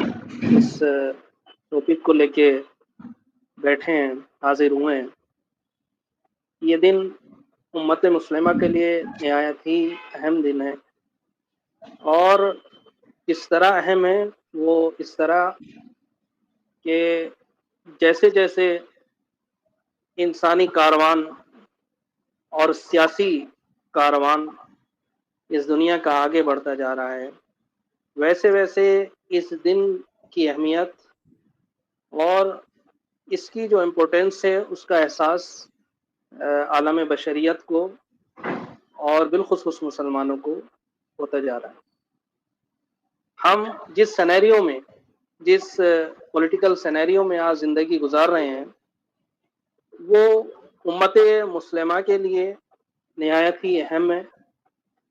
اس ٹاپک کو لے کے بیٹھے ہیں، حاضر ہوئے ہیں، یہ دن امت مسلمہ کے لیے نہایت ہی اہم دن ہے، اور اس طرح اہم ہے وہ اس طرح کہ جیسے جیسے انسانی کاروان اور سیاسی کاروان اس دنیا کا آگے بڑھتا جا رہا ہے، ویسے ویسے اس دن کی اہمیت اور اس کی جو امپورٹینس ہے اس کا احساس عالم بشریت کو اور بالخصوص مسلمانوں کو ہوتا جا رہا ہے۔ ہم جس سینیریو میں، جس پولیٹیکل سینیریو میں آج زندگی گزار رہے ہیں، وہ امت مسلمہ کے لیے نہایت ہی اہم ہے۔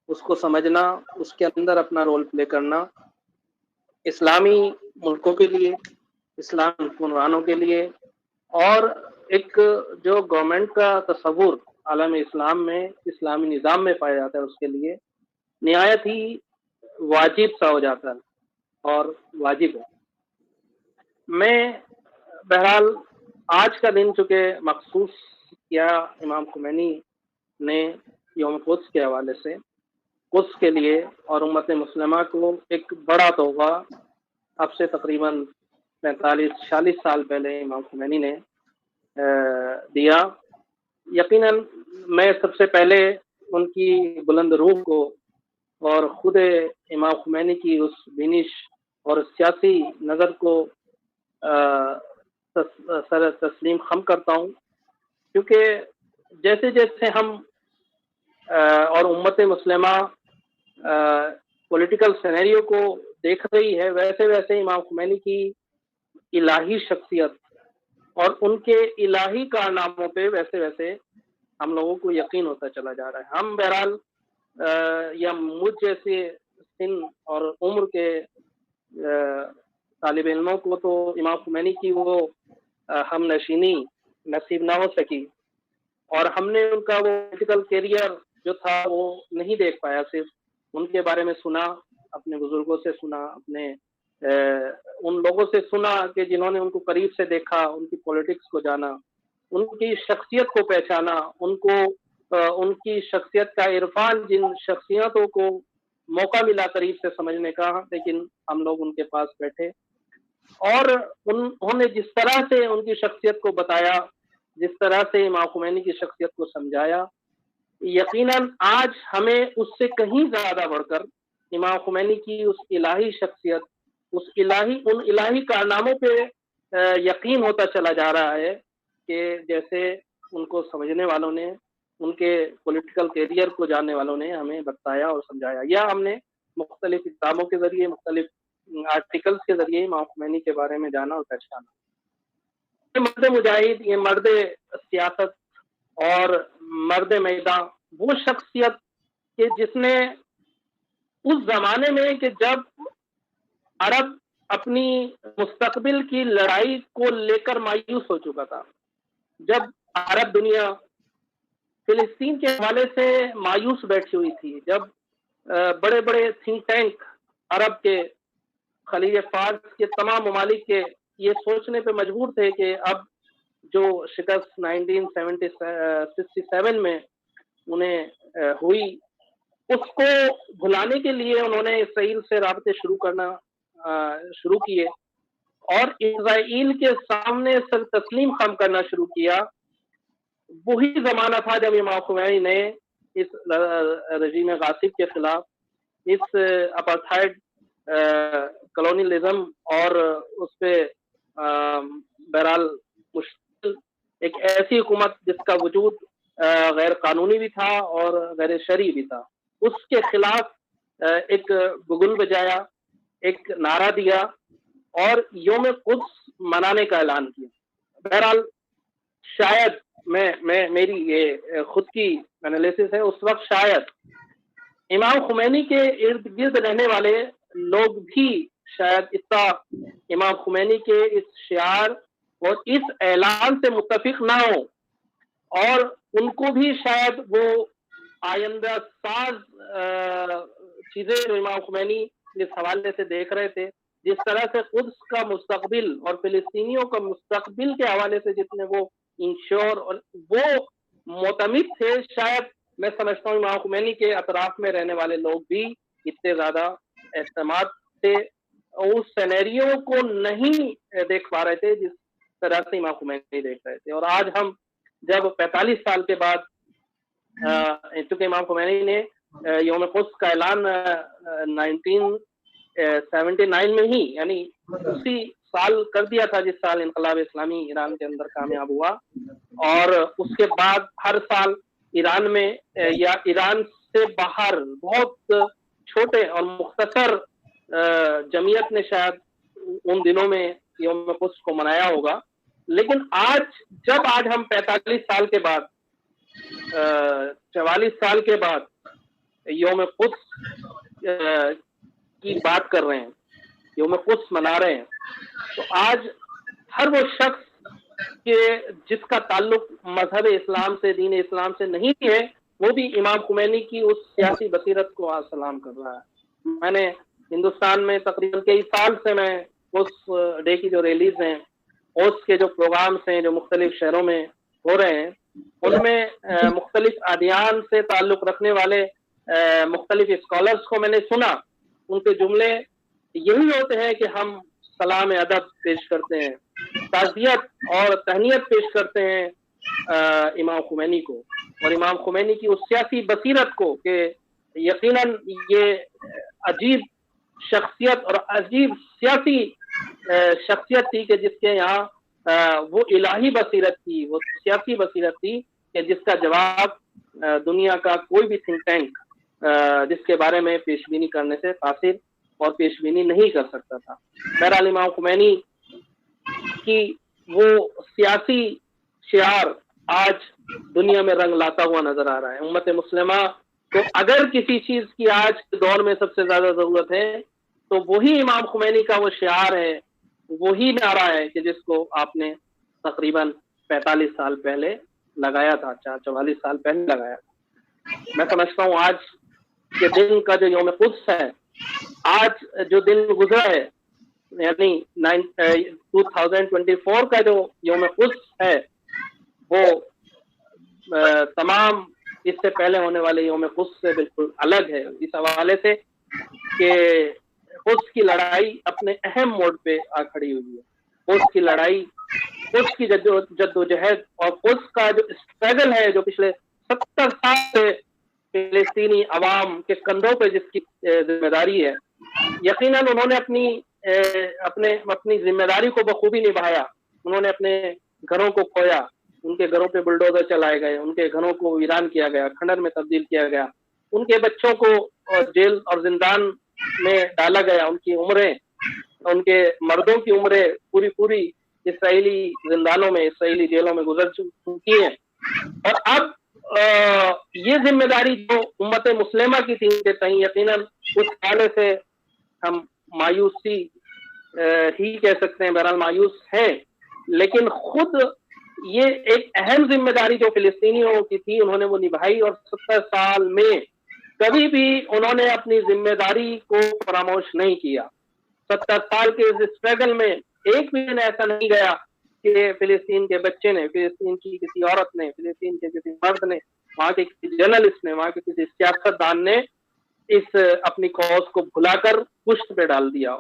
اس کو سمجھنا، اس کے اندر اپنا رول پلے کرنا، اسلامی ملکوں کے لیے، اسلامی حکمرانوں کے لیے، اور ایک جو گورنمنٹ کا تصور عالم اسلام میں، اسلامی نظام میں پایا جاتا ہے، اس کے لیے نہایت ہی واجب سا ہو جاتا ہے اور واجب ہے۔ میں بہرحال آج کا دن چونکہ مخصوص کیا امام خمینی نے یوم قدس کے حوالے سے، قدس کے لیے اور امت مسلمہ کو ایک بڑا تحفہ اب سے تقریباً 45-46 سال پہلے امام خمینی نے دیا۔ یقیناً میں سب سے پہلے ان کی بلند روح کو اور خود امام خمینی کی اس بینش اور سیاسی نظر کو سر تسلیم خم کرتا ہوں، کیونکہ جیسے جیسے ہم اور امت مسلمہ پولیٹیکل سینیریو کو دیکھ رہی ہے، ویسے ویسے امام خمینی کی الہی شخصیت اور ان کے الہی کارناموں پہ ویسے ویسے ہم لوگوں کو یقین ہوتا چلا جا رہا ہے۔ ہم بہرحال یا مجھ جیسے سن اور عمر کے طالب علموں کو تو امام خمینی کی وہ ہم نشینی نصیب نہ ہو سکی، اور ہم نے ان کا وہ پولیٹیکل کیریئر جو تھا وہ نہیں دیکھ پایا، صرف ان کے بارے میں سنا، اپنے بزرگوں سے سنا، اپنے ان لوگوں سے سنا کہ جنہوں نے ان کو قریب سے دیکھا، ان کی پولیٹکس کو جانا، ان کی شخصیت کو پہچانا، ان کی شخصیت کا عرفان، جن شخصیتوں کو موقع ملا قریب سے سمجھنے کا، لیکن ہم لوگ ان کے پاس بیٹھے اور انہوں نے جس طرح سے ان کی شخصیت کو بتایا، جس طرح سے امام خمینی کی شخصیت کو سمجھایا، یقیناً آج ہمیں اس سے کہیں زیادہ بڑھ کر امام خمینی کی اس الہی شخصیت، ان الہی کارناموں پہ یقین ہوتا چلا جا رہا ہے کہ جیسے ان کو سمجھنے والوں نے، ان کے پولیٹیکل کیریئر کو جاننے والوں نے ہمیں بتایا اور سمجھایا، یا ہم نے مختلف کتابوں کے ذریعے، مختلف آرٹیکلز کے ذریعے امام خمینی کے بارے میں جانا اور پہچانا۔ یہ مرد مجاہد، یہ مرد سیاست اور مرد میدان، وہ شخصیت کہ جس نے اس زمانے میں کہ جب عرب اپنی مستقبل کی لڑائی کو لے کر مایوس ہو چکا تھا، جب عرب دنیا فلسطین کے حوالے سے مایوس بیٹھی ہوئی تھی، جب بڑے بڑے تھنک ٹینک عرب کے، خلیج فارس کے تمام ممالک کے یہ سوچنے پہ مجبور تھے کہ اب جو شکست 1967 میں انہیں ہوئی، اس کو بھلانے کے لیے انہوں نے اسرائیل سے رابطے شروع کیے اور اسرائیل کے سامنے سر تسلیم خم کرنا شروع کیا۔ وہی زمانہ تھا جب امام خمینی نے اس رژیم غاصب کے خلاف، اس اپارتھائڈ کلونیلزم اور اس پہ بہرحال مشکل ایک ایسی حکومت جس کا وجود غیر قانونی بھی تھا اور غیر شرعی بھی تھا، اس کے خلاف ایک بگل بجایا، ایک نعرہ دیا اور یوم قدس منانے کا اعلان کیا۔ بہرحال شاید میں میری یہ خود کی انالیسس ہے، اس وقت شاید امام خمینی کے ارد گرد رہنے والے لوگ بھی شاید اتنا امام خمینی کے اس شعار اور اس اعلان سے متفق نہ ہو، اور ان کو بھی شاید وہ آئندہ ساز چیزیں جو امام خمینی اس حوالے سے دیکھ رہے تھے، جس طرح سے قدس کا مستقبل اور فلسطینیوں کا مستقبل کے حوالے سے جتنے وہ انشور اور وہ معتمد تھے، شاید میں سمجھتا ہوں امام خمینی کے اطراف میں رہنے والے لوگ بھی اتنے زیادہ اعتماد سے اس سینیریو کو نہیں دیکھ پا رہے تھے جس طرح سے امام خمینی دیکھ رہے تھے۔ اور آج ہم جب 45 سال کے بعد، چونکہ امام خمینی نے یوم قدس کا اعلان 1979 میں ہی، یعنی اسی سال کر دیا تھا جس سال انقلاب اسلامی ایران کے اندر کامیاب ہوا، اور اس کے بعد ہر سال ایران میں یا ایران سے باہر بہت چھوٹے اور مختصر جمعیت نے شاید ان دنوں میں یوم قدس کو منایا ہوگا، لیکن جب ہم 45 سال کے بعد 44 سال کے بعد یوم قدس کی بات کر رہے ہیں، یوم قدس منا رہے ہیں، تو آج ہر وہ شخص کہ جس کا تعلق مذہب اسلام سے، دین اسلام سے نہیں ہے، وہ بھی امام خمینی کی اس سیاسی بصیرت کو آج سلام کر رہا ہے۔ میں نے ہندوستان میں تقریباً کئی سال سے میں اس ڈے کی جو ریلیز ہیں، اس کے جو پروگرامز ہیں جو مختلف شہروں میں ہو رہے ہیں، ان میں مختلف ادیان سے تعلق رکھنے والے مختلف اسکالرز کو میں نے سنا، ان کے جملے یہی ہوتے ہیں کہ ہم سلام ادب پیش کرتے ہیں، تعزیت اور تہنیت پیش کرتے ہیں امام خمینی کو، اور امام خمینی کی اس سیاسی بصیرت کو کہ یقیناً یہ عجیب شخصیت اور عجیب سیاسی شخصیت تھی کہ جس کے یہاں وہ الہی بصیرت تھی، وہ سیاسی بصیرت تھی کہ جس کا جواب دنیا کا کوئی بھی تھنک ٹینک جس کے بارے میں پیش بینی کرنے سے قاصر اور پیش بینی نہیں کر سکتا تھا۔ بہرحال امام خمینی کی وہ سیاسی شعار آج دنیا میں رنگ لاتا ہوا نظر آ رہا ہے۔ امت مسلمہ کو اگر کسی چیز کی آج کے دور میں سب سے زیادہ ضرورت ہے تو وہی امام خمینی کا وہ شعار ہے، وہی نعرہ ہے کہ جس کو آپ نے تقریباً 45 سال پہلے لگایا تھا، 44 سال پہلے لگایا تھا۔ میں سمجھتا ہوں آج کے دن کا جو یوم قدس ہے، آج جو دن گزرا ہے، یعنی 2024 کا جو یوم قدس ہے، وہ تمام اس سے پہلے ہونے والے یوم قدس سے بالکل الگ ہے، اس حوالے سے کہ قدس کی لڑائی اپنے اہم موڑ پہ آ کھڑی ہوئی ہے۔ قدس کی لڑائی، قدس کی جد و جہد اور قدس کا جو اسٹرگل ہے جو پچھلے 70 سال سے فلسطینی عوام کے کندھوں پہ جس کی ذمہ داری ہے، یقیناً انہوں نے اپنی ذمہ داری کو بخوبی نبھایا۔ انہوں نے اپنے گھروں کو کھویا، ان کے گھروں پہ بلڈوزر چلائے گئے، ان کے گھروں کو ویران کیا گیا، کھنڈر میں تبدیل کیا گیا، ان کے بچوں کو جیل اور زندان میں ڈالا گیا، ان کی عمریں، ان کے مردوں کی عمریں پوری اسرائیلی زندانوں میں، اسرائیلی جیلوں میں گزر چکی ہیں۔ اور اب یہ ذمہ داری جو امت مسلمہ کی تھی کہ کہیں یقیناً اس حوالے سے ہم مایوسی ہی کہہ سکتے ہیں، بہرحال مایوس ہے، لیکن خود یہ ایک اہم ذمہ داری جو فلسطینیوں کی تھی انہوں نے وہ نبھائی، اور 70 سال میں کبھی بھی انہوں نے اپنی ذمہ داری کو فراموش نہیں کیا۔ 70 سال کے اس اسٹرگل میں ایک بھی دن ایسا نہیں گیا کہ فلسطین کے بچے نے، فلسطین کی کسی عورت نے، فلسطین کے کسی مرد نے، وہاں کے کسی جرنلسٹ نے، وہاں کے کسی سیاست دان نے اس اپنی کاز کو بھلا کر پشت پہ ڈال دیا،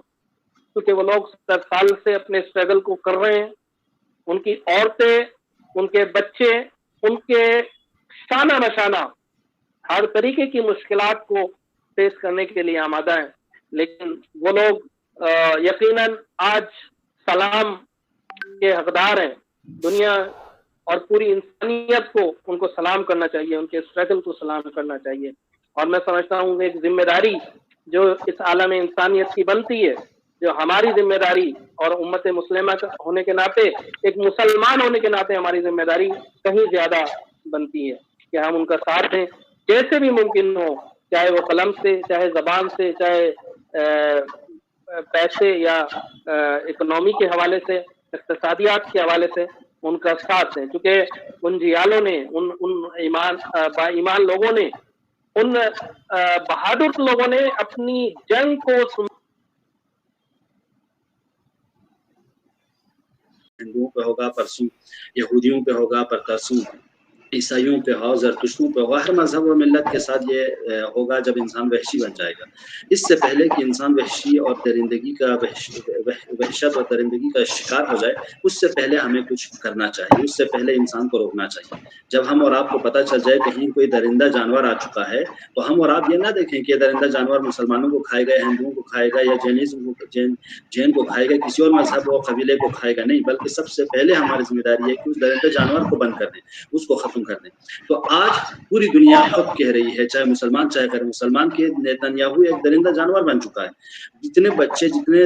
کیونکہ وہ لوگ 70 سال سے اپنے اسٹرگل کو کر رہے ہیں۔ ان کی عورتیں، ان کے بچے، ان کے شانہ بشانہ ہر طریقے کی مشکلات کو فیس کرنے کے لیے آمادہ ہیں، لیکن وہ لوگ یقیناً آج سلام کے حقدار ہیں۔ دنیا اور پوری انسانیت کو ان کو سلام کرنا چاہیے، ان کے اسٹرگل کو سلام کرنا چاہیے، اور میں سمجھتا ہوں ایک ذمہ داری جو اس عالم انسانیت کی بنتی ہے جو ہماری ذمہ داری اور امت مسلمہ ہونے کے ناطے، ایک مسلمان ہونے کے ناطے ہماری ذمہ داری کہیں زیادہ بنتی ہے کہ ہم ان کا ساتھ دیں جیسے بھی ممکن ہو، چاہے وہ قلم سے، چاہے زبان سے، چاہے پیسے یا اکنامی کے حوالے سے، اقتصادیات کے حوالے سے ان کا ساتھ دیں، کیونکہ ان جیالوں نے، ان با ایمان لوگوں نے، ان بہادر لوگوں نے اپنی جنگ کو ہندوؤں پہ ہوگا پرسوں، یہودیوں پہ ہوگا پرسوں، عیسائیوں پہ ہو، زرتشتوں پہ ہو، ہر مذہب و ملت کے ساتھ یہ ہوگا جب انسان وحشی بن جائے گا۔ اس سے پہلے کہ انسان وحشی اور درندگی کا وحشت اور درندگی کا شکار ہو جائے، اس سے پہلے ہمیں کچھ کرنا چاہیے، اس سے پہلے انسان کو روکنا چاہیے۔ جب ہم اور آپ کو پتہ چل جائے کہیں کوئی درندہ جانور آ چکا ہے تو ہم اور آپ یہ نہ دیکھیں کہ یہ درندہ جانور مسلمانوں کو کھائے گا، ہندوؤں کو کھائے گا، یا جین کو کھائے گا، کسی اور مذہب و قبیلے کو کھائے گا، نہیں، بلکہ سب سے پہلے ہماری ذمہ داری ہے کہ اس درندہ جانور کو بند کر دیں، اس کو ختم کر دیں۔ تو آج پوری دنیا خود کہہ رہی ہے، چاہے مسلمان چاہے غیر مسلمان، کہ نیتنیاہو ایک درندہ جانور بن چکا ہے۔ جتنے بچے، جتنے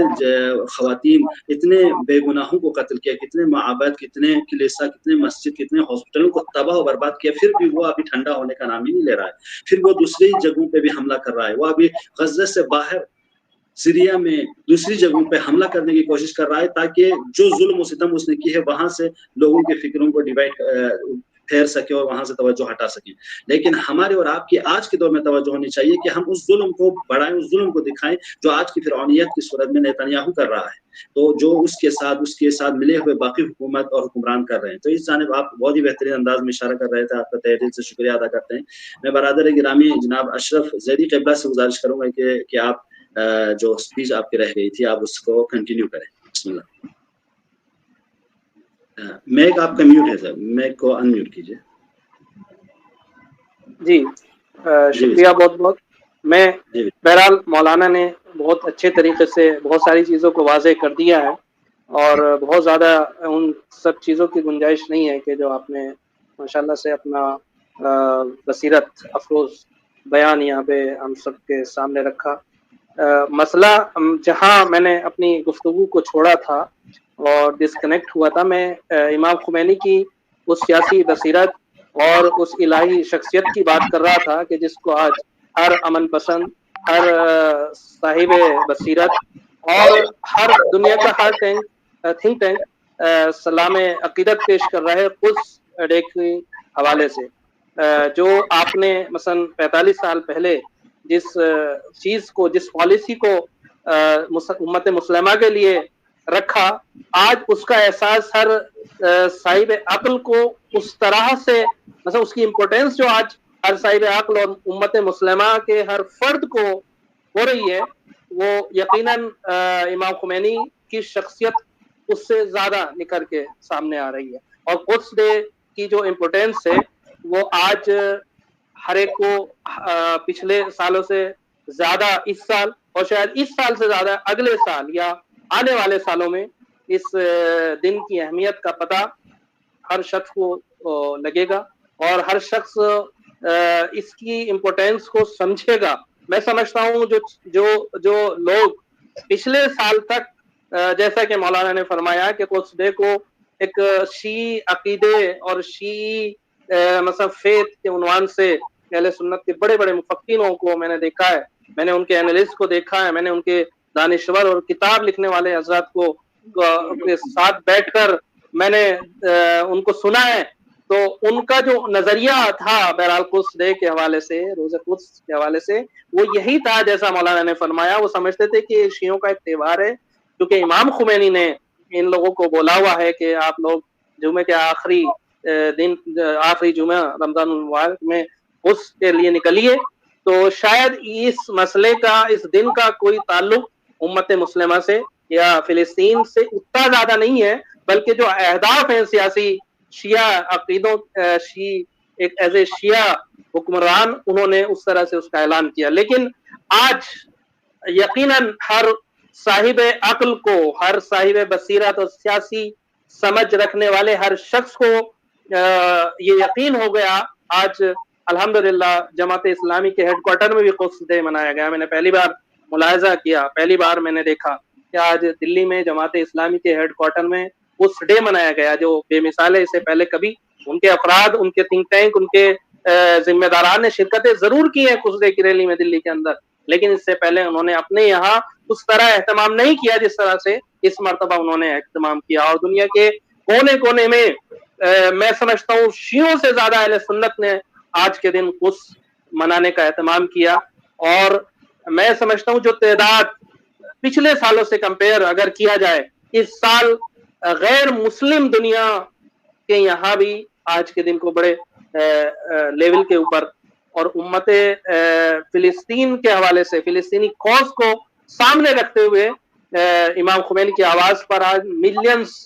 خواتین، اتنے بے گناہوں کو قتل کیا، کتنے معابد، کتنے کلیسا، کتنے مسجد، کتنے ہاسپٹلوں کو تباہ و برباد کیا، پھر بھی وہ ابھی ٹھنڈا ہونے کا نام ہی نہیں لے رہا ہے۔ پھر وہ دوسری جگہوں پہ بھی حملہ کر رہا ہے، وہ ابھی غزہ سے باہر سیریا میں دوسری جگہوں پہ حملہ کرنے کی کوشش کر رہا ہے، تاکہ جو ظلم و ستم اس نے کی ہے وہاں سے لوگوں کے فکروں کو پھیر سکے اور وہاں سے توجہ ہٹا سکیں۔ لیکن ہمارے اور آپ کی آج کے دور میں توجہ ہونی چاہیے کہ ہم اس ظلم کو بڑھائیں، اس ظلم کو دکھائیں جو آج کی فرعونیت کی صورت میں نیتنیاہو کر رہا ہے، تو جو اس کے ساتھ ملے ہوئے باقی حکومت اور حکمران کر رہے ہیں۔ تو اس جانب آپ بہت ہی بہترین انداز میں اشارہ کر رہے تھے، آپ کا تہہ دل سے شکریہ ادا کرتے ہیں۔ میں برادر گرامی جناب اشرف زیدی قبلہ سے گزارش کروں گا کہ آپ جو اسپیچ آپ کی رہ گئی تھی آپ اس کو کنٹینیو کریں۔ بسم اللہ۔ میک آپ کا میوٹ ہے سر، میک کو ان میوٹ کیجیے۔ جی شکریہ بہت بہت۔ میں بہرحال مولانا نے بہت اچھے طریقے سے بہت ساری چیزوں کو واضح کر دیا ہے، اور بہت زیادہ ان سب چیزوں کی گنجائش نہیں ہے کہ جو آپ نے ماشاءاللہ سے اپنا بصیرت افروز بیان یہاں پہ ہم سب کے سامنے رکھا۔ مسئلہ جہاں میں نے اپنی گفتگو کو چھوڑا تھا اور ڈسکنیکٹ ہوا تھا، میں امام خمینی کی اس سیاسی بصیرت اور اس الہی شخصیت کی بات کر رہا تھا کہ جس کو آج ہر امن پسند، ہر صاحب بصیرت اور ہر دنیا کا ہر تھنک ٹینک سلام عقیدت پیش کر رہا ہے قدس ڈے کے حوالے سے۔ جو آپ نے مثلا 45 سال پہلے جس چیز کو، جس پالیسی کو امت مسلمہ کے لیے رکھا، آج اس کا احساس ہر صاحب عقل کو اس طرح سے، مثلا اس کی امپورٹینس جو آج ہر صاحب عقل اور امت مسلمہ کے ہر فرد کو ہو رہی ہے، وہ یقیناً امام خمینی کی شخصیت اس سے زیادہ نکھر کے سامنے آ رہی ہے۔ اور قدس ڈے کی جو امپورٹینس ہے وہ آج ہر ایک کو پچھلے سالوں سے زیادہ اس سال، اور شاید اس سال سے زیادہ اگلے سال یا آنے والے سالوں میں اس دن کی اہمیت کا پتہ ہر شخص کو لگے گا، اور ہر شخص اس کی امپورٹینس کو سمجھے گا۔ میں سمجھتا ہوں جو لوگ پچھلے سال تک جیسا کہ مولانا نے فرمایا کہ قدس ڈے کو ایک شیعی عقیدے اور شیعی مثلا فیتھ کے عنوان سے اہل سنت کے بڑے بڑے مفکروں کو میں نے دیکھا ہے، میں نے ان کے اینالسٹ کو دیکھا ہے، میں نے ان کے دانشور اور کتاب لکھنے والے حضرات کو کے ساتھ بیٹھ کر میں نے ان کو سنا ہے، تو ان کا جو نظریہ تھا بہرحال قدس ڈے کے حوالے سے، روز قدس کے حوالے سے، وہ یہی تھا جیسا مولانا نے فرمایا۔ وہ سمجھتے تھے کہ شیعوں کا ایک تہوار ہے، کیونکہ امام خمینی نے ان لوگوں کو بولا ہوا ہے کہ آپ لوگ جمعے کے آخری دن، آخری جمعہ رمضان المبارک میں اس کے لیے نکلیے۔ تو شاید اس مسئلے کا، اس دن کا کوئی تعلق امت مسلمہ سے یا فلسطین سے اتنا زیادہ نہیں ہے، بلکہ جو اہداف ہیں سیاسی شیعہ عقیدوں، ایک ایز اے شیعہ حکمران، انہوں نے اس طرح سے اس کا اعلان کیا۔ لیکن آج یقیناً ہر صاحب عقل کو، ہر صاحب بصیرت اور سیاسی سمجھ رکھنے والے ہر شخص کو یہ یقین ہو گیا۔ آج الحمدللہ جماعت اسلامی کے ہیڈ کوارٹر میں بھی قدس ڈے منایا گیا۔ میں نے پہلی بار ملاحظہ کیا، پہلی بار میں نے دیکھا کہ آج دلی میں جماعت اسلامی کے ہیڈ کوارٹر میں اس ڈے منایا گیا جو بے مثال ہے. اس سے پہلے کبھی ان کے افراد، ان کے تھنک ٹینک، ان کے ذمہ داران نے شرکتیں ضرور کی ہیں اس ڈے کی ریلی میں دلی کے اندر، لیکن اس سے پہلے انہوں نے اپنے یہاں اس طرح اہتمام نہیں کیا جس طرح سے اس مرتبہ انہوں نے اہتمام کیا. اور دنیا کے کونے کونے میں میں سمجھتا ہوں شیعوں سے زیادہ اہل سنت نے آج کے دن اس منانے کا اہتمام کیا. اور میں سمجھتا ہوں جو تعداد پچھلے سالوں سے کمپیئر اگر کیا جائے، اس سال غیر مسلم دنیا کے یہاں بھی آج کے دن کو بڑے لیول کے اوپر اور امت فلسطین کے حوالے سے فلسطینی کوز کو سامنے رکھتے ہوئے امام خمینی کی آواز پر آج ملینز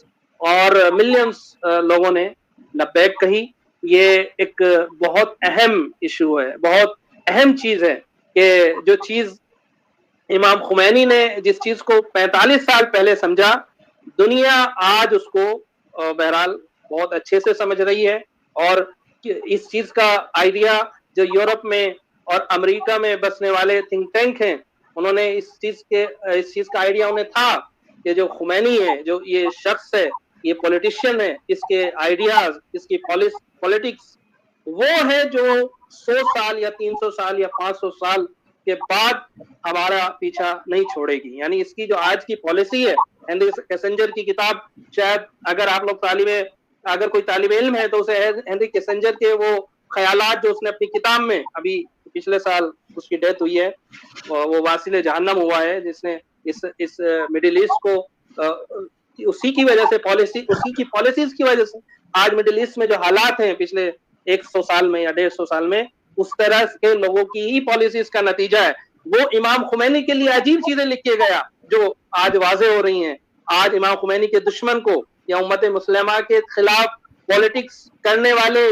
اور ملینز لوگوں نے لبیک کہی. یہ ایک بہت اہم ایشو ہے، بہت اہم چیز ہے کہ جو چیز امام خمینی نے جس چیز کو 45 سال پہلے سمجھا، دنیا آج اس کو بہرحال بہت اچھے سے سمجھ رہی ہے. اور اس چیز کا آئیڈیا جو یورپ میں اور امریکہ میں بسنے والے تھنک ٹینک ہیں، انہوں نے اس چیز کا آئیڈیا انہیں تھا کہ جو خمینی ہے، جو یہ شخص ہے، یہ پولیٹیشین ہے، اس کے آئیڈیاز، اس کی پولیٹکس وہ ہے جو 100 سال یا 300 سال یا 500 سال کے بعد ہمارا پیچھا نہیں چھوڑے گی. یعنی اس کی جو آج کی پالیسی ہے، ہینری کیسنجر کی کتاب، شاید اگر آپ لوگ اگر کوئی طالب علم ہے تو اسے ہینری کیسنجر کے وہ خیالات جو اس نے اپنی کتاب میں، ابھی پچھلے سال اس کی ڈیتھ ہوئی ہے، وہ واصل جہنم ہوا ہے، جس نے اس مڈل ایسٹ کو اسی کی وجہ سے اسی کی پالیسیز کی وجہ سے آج مڈل ایسٹ میں جو حالات ہیں پچھلے 100 سال میں یا 150 سال میں، اس طرح کے لوگوں کی ہی پالیسیز کا نتیجہ ہے. وہ امام خمینی کے لیے عجیب چیزیں لکھ کے گیا جو آج واضح ہو رہی ہیں. آج امام خمینی کے دشمن کو یا امت مسلمہ کے خلاف پولیٹکس کرنے والے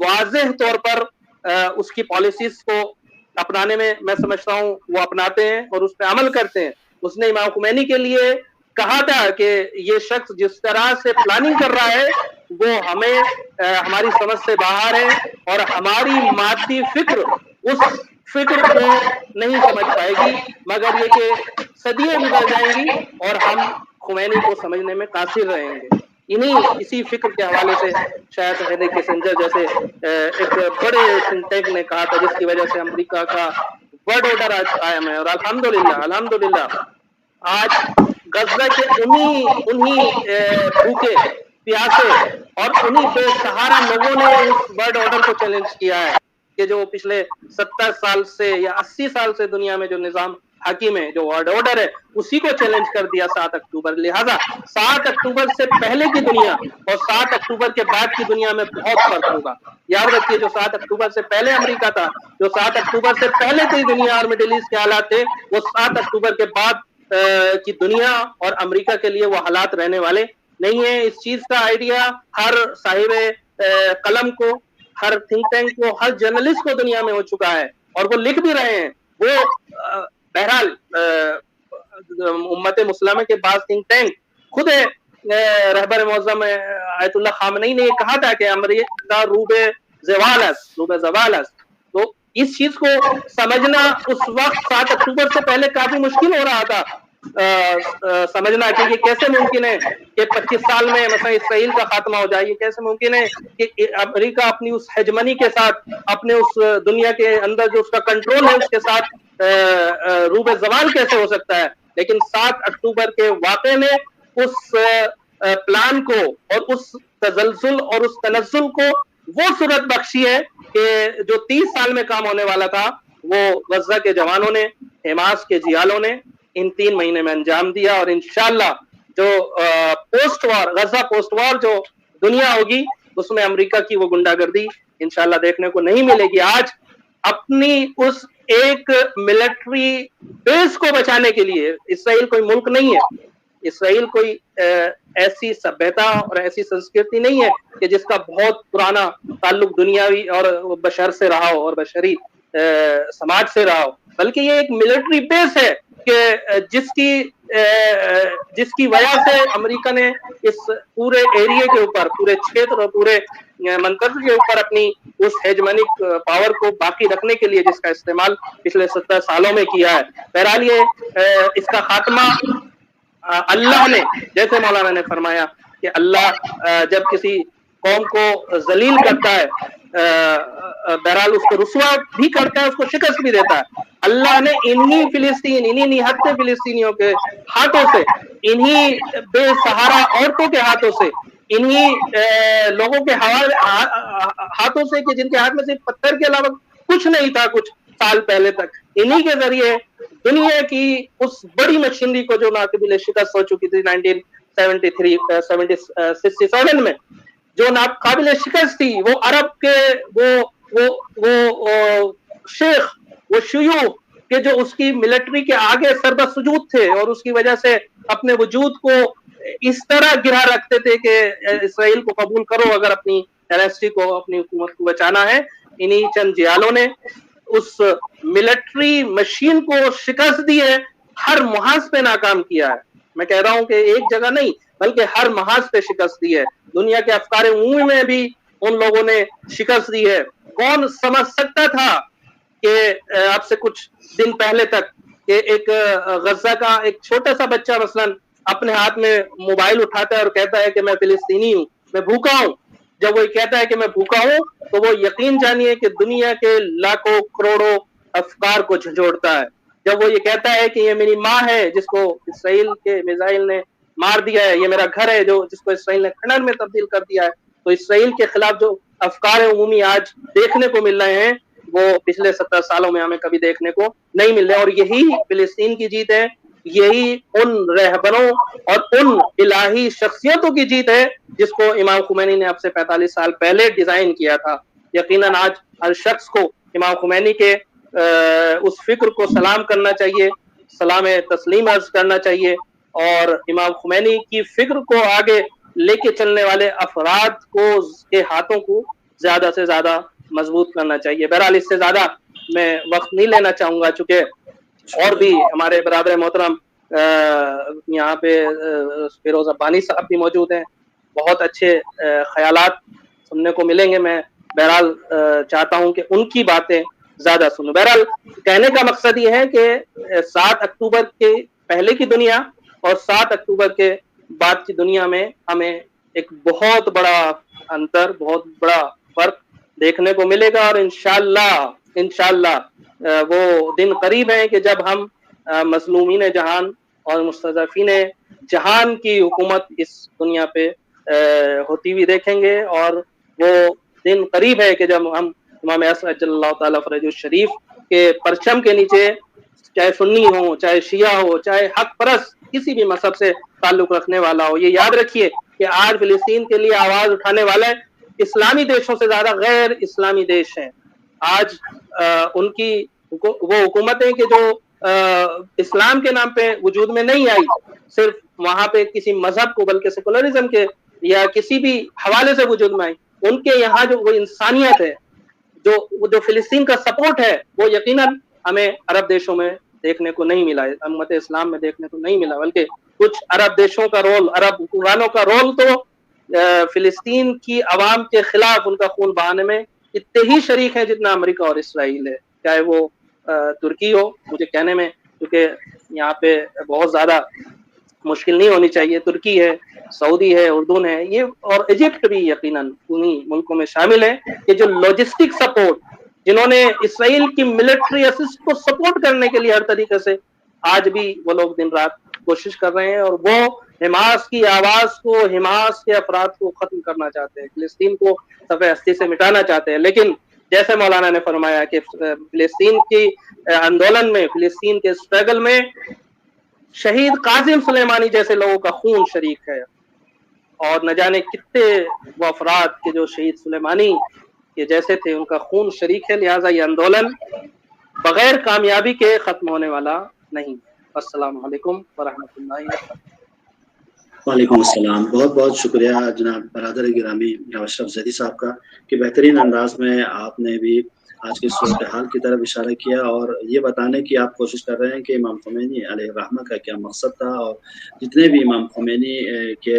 واضح طور پر اس کی پالیسیز کو اپنانے میں سمجھتا ہوں وہ اپناتے ہیں اور اس پہ عمل کرتے ہیں. اس نے امام خمینی کے لیے کہا تھا کہ یہ شخص جس طرح سے پلاننگ کر رہا ہے وہ ہماری سمجھ سے باہر ہے، اور ہماری مادی فکر اس فکر کو نہیں سمجھ پائے گی، مگر یہ کہ صدیاں گزر جائیں گی اور ہم خمینی کو سمجھنے میں قاصر رہیں گے. اسی فکر کے حوالے سے شاید ہینری کیسنجر جیسے ایک بڑے تھنک ٹینک نے کہا تھا، جس کی وجہ سے امریکہ کا ورلڈ آرڈر آج قائم ہے. اور الحمدللہ آج غزہ کے انہی بھوکے پیاسے اور انہی بے سہارا لوگوں نے اس ورلڈ آرڈر کو چیلنج کیا ہے کہ جو پچھلے 70 سال سے یا 80 سال سے دنیا میں جو نظام حاکم ہے، جو ورلڈ آرڈر ہے، اسی کو چیلنج کر دیا 7 اکتوبر. لہذا 7 اکتوبر سے پہلے کی دنیا اور 7 اکتوبر کے بعد کی دنیا میں بہت فرق ہوگا. یاد رکھیے، جو 7 اکتوبر سے پہلے امریکہ تھا، جو 7 اکتوبر سے پہلے کی دنیا اور مڈل ایسٹ کے حالات تھے، وہ 7 اکتوبر کے بعد کی دنیا اور امریکہ کے لیے وہ حالات رہنے والے نہیں ہیں. اس چیز کا آئیڈیا ہر صاحب قلم کو، ہر تھنک ٹینک کو، ہر جرنلسٹ کو دنیا میں ہو چکا ہے اور وہ لکھ بھی رہے ہیں. وہ بہرحال امت مسلمہ کے بعض تھنک ٹینک، خود رہبر معظم آیت اللہ خامنئی نے یہ کہا تھا کہ امریکہ روب زوال است. تو اس چیز کو سمجھنا اس وقت 7 اکتوبر سے پہلے کافی مشکل ہو رہا تھا سمجھنا کہ یہ کیسے ممکن ہے کہ 25 سال میں مثلا اسرائیل کا خاتمہ ہو جائے. یہ کیسے ممکن ہے کہ امریکہ اپنی اس ہیجمنی کے ساتھ، اپنے اس دنیا کے اندر جو اس کا کنٹرول ہے، اس کے ساتھ روب زوال کیسے ہو سکتا ہے. لیکن 7 اکتوبر کے واقعے نے اس پلان کو اور اس تزلزل اور اس تنزل کو وہ صورت بخشی ہے کہ جو 30 سال میں کام ہونے والا تھا وہ غزہ کے جوانوں نے، حماس کے جیالوں نے ان 3 مہینے میں انجام دیا. اور انشاءاللہ جو غزہ پوسٹ وار جو دنیا ہوگی، اس میں امریکہ کی وہ گنڈا گردی انشاءاللہ دیکھنے کو نہیں ملے گی. آج اپنی اس ایک ملٹری بیس کو بچانے کے لیے اسرائیل کوئی ملک نہیں ہے، اسرائیل کوئی ایسی سبھیتا اور ایسی سنسکرتی نہیں ہے کہ جس کا بہت پرانا تعلق دنیاوی اور بشر سے رہا ہو اور بشری سماج سے رہا ہو، بلکہ یہ ایک ملٹری بیس ہے کہ جس کی وجہ سے امریکہ نے اس پورے ایریے کے اوپر، پورے چھیتر اور پورے منتظر کے اوپر اپنی اس ہیجمنک پاور کو باقی رکھنے کے لیے جس کا استعمال پچھلے 70 سالوں میں کیا ہے. بہرحال یہ اس کا خاتمہ اللہ نے، جیسے مولانا نے فرمایا کہ اللہ جب کسی قوم کو ذلیل کرتا ہے، بہرحال اس کو رسوا بھی کرتا ہے، اس کو شکست بھی دیتا ہے. اللہ نے انہی نہتے فلسطینیوں کے ہاتھوں سے، انہی بے سہارا عورتوں کے ہاتھوں سے، انہی لوگوں کے ہاتھوں سے کہ جن کے ہاتھ میں صرف پتھر کے علاوہ کچھ نہیں تھا کچھ سال پہلے تک، انہی کے ذریعے دنیا کی اس بڑی مشینری کو جو ناقابل شکست ہو چکی تھی 1967 میں، جو ناقابل شکست تھی، وہ عرب کے وہ شیخ، وہ شیوخ کہ جو اس کی ملٹری کے آگے سربہ سجود تھے اور اس کی وجہ سے اپنے وجود کو اس طرح گرا رکھتے تھے کہ اسرائیل کو قبول کرو اگر اپنی ڈائناسٹی کو، اپنی حکومت کو بچانا ہے. انہی چند جیالوں نے اس ملٹری مشین کو شکست دی ہے، ہر محاذ پہ ناکام کیا ہے. میں کہہ رہا ہوں کہ ایک جگہ نہیں بلکہ ہر محاذ پہ شکست دی ہے. دنیا کے افکار عمومی میں بھی ان لوگوں نے شکست دی ہے. کون سمجھ سکتا تھا کہ اب سے کچھ دن پہلے تک کہ ایک غزہ کا ایک چھوٹا سا بچہ مثلا اپنے ہاتھ میں موبائل اٹھاتا ہے اور کہتا ہے کہ میں فلسطینی ہوں، میں بھوکا ہوں. جب وہ کہتا ہے کہ میں بھوکا ہوں تو وہ یقین جانیے کہ دنیا کے لاکھوں کروڑوں افکار کو جھنجھوڑتا ہے. جب وہ یہ کہتا ہے کہ یہ میری ماں ہے جس کو اسرائیل کے میزائل نے مار دیا ہے، یہ میرا گھر ہے جس کو اسرائیل نے کھنڈر میں تبدیل کر دیا ہے، تو اسرائیل کے خلاف جو افکار عمومی آج دیکھنے کو مل رہے ہیں وہ پچھلے 70 سالوں میں ہمیں کبھی دیکھنے کو نہیں مل رہے. اور یہی فلسطین کی جیت ہے، یہی ان رہبروں اور ان الہی شخصیتوں کی جیت ہے جس کو امام خمینی نے اب سے 45 سال پہلے ڈیزائن کیا تھا. یقیناً آج ہر شخص کو امام خمینی کے اس فکر کو سلام کرنا چاہیے، سلام تسلیم عرض کرنا چاہیے، اور امام خمینی کی فکر کو آگے لے کے چلنے والے افراد کو کے ہاتھوں کو زیادہ سے زیادہ مضبوط کرنا چاہیے. بہرحال اس سے زیادہ میں وقت نہیں لینا چاہوں گا، چونکہ اور بھی ہمارے برادر محترم یہاں پہ فیروز ابانی صاحب بھی موجود ہیں، بہت اچھے خیالات سننے کو ملیں گے. میں بہرحال چاہتا ہوں کہ ان کی باتیں زیادہ سنوں. بہرحال کہنے کا مقصد یہ ہے کہ 7 اکتوبر کے پہلے کی دنیا اور 7 اکتوبر کے بعد کی دنیا میں ہمیں ایک بہت بڑا انتر، بہت بڑا فرق دیکھنے کو ملے گا. اور انشاءاللہ وہ دن قریب ہیں کہ جب ہم مظلومین جہان اور مستضعفین جہان کی حکومت اس دنیا پہ ہوتی ہوئی دیکھیں گے. اور وہ دن قریب ہے کہ جب ہم امام اصغر جل اللہ تعالیٰ فرجہ الشریف کے پرچم کے نیچے، چاہے سنی ہو، چاہے شیعہ ہو، چاہے حق پرست کسی بھی مذہب سے تعلق رکھنے والا ہو، یہ یاد رکھیے کہ آج فلسطین کے لیے آواز اٹھانے والا اسلامی دیشوں سے زیادہ غیر اسلامی دیش ہیں. آج ان کی وہ حکومتیں کہ جو اسلام کے نام پہ وجود میں نہیں آئی، صرف وہاں پہ کسی مذہب کو بلکہ سیکولرزم کے یا کسی بھی حوالے سے وجود میں آئی، ان کے یہاں جو وہ انسانیت ہے، جو فلسطین کا سپورٹ ہے، وہ یقیناً ہمیں عرب دیشوں میں دیکھنے کو نہیں ملا، امت اسلام میں دیکھنے کو نہیں ملا. بلکہ کچھ عرب دیشوں کا رول، عرب حکمرانوں کا رول تو فلسطین کی عوام کے خلاف ان کا خون بہانے میں اتنے ہی شریک ہیں جتنا امریکہ اور اسرائیل ہے، چاہے وہ ترکی ہو. مجھے کہنے میں کیونکہ یہاں پہ بہت زیادہ مشکل نہیں ہونی چاہیے، ترکی ہے، سعودی ہے، اردن ہے، یہ اور ایجپٹ بھی یقیناً انہی ملکوں میں شامل ہے کہ جو لاجسٹک سپورٹ، جنہوں نے اسرائیل کی ملٹری اسسٹ کو سپورٹ کرنے کے لیے ہر طریقے سے آج بھی وہ لوگ دن رات کوشش کر رہے ہیں، اور وہ حماس کی آواز کو، حماس کے افراد کو ختم کرنا چاہتے ہیں، فلسطین کو صفحہ ہستی سے مٹانا چاہتے ہیں. لیکن جیسے مولانا نے فرمایا کہ فلسطین کی آندولن میں، فلسطین کے اسٹرگل میں شہید قاسم سلیمانی جیسے لوگوں کا خون شریک ہے، اور نہ جانے کتنے وہ افراد کے جو شہید سلیمانی کے جیسے تھے ان کا خون شریک ہے. لہٰذا یہ آندولن بغیر کامیابی کے ختم ہونے والا نہیں. السلام علیکم ورحمۃ اللہ وبرکاتہ. وعلیکم السلام. بہت بہت شکریہ جناب برادر گرامی اشرف زیدی صاحب کا کہ بہترین انداز میں آپ نے بھی آج کی صورتحال کی طرف اشارہ کیا اور یہ بتانے کی آپ کوشش کر رہے ہیں کہ امام خمینی علیہ الرحمہ کا کیا مقصد تھا، اور جتنے بھی امام خمینی کے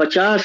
50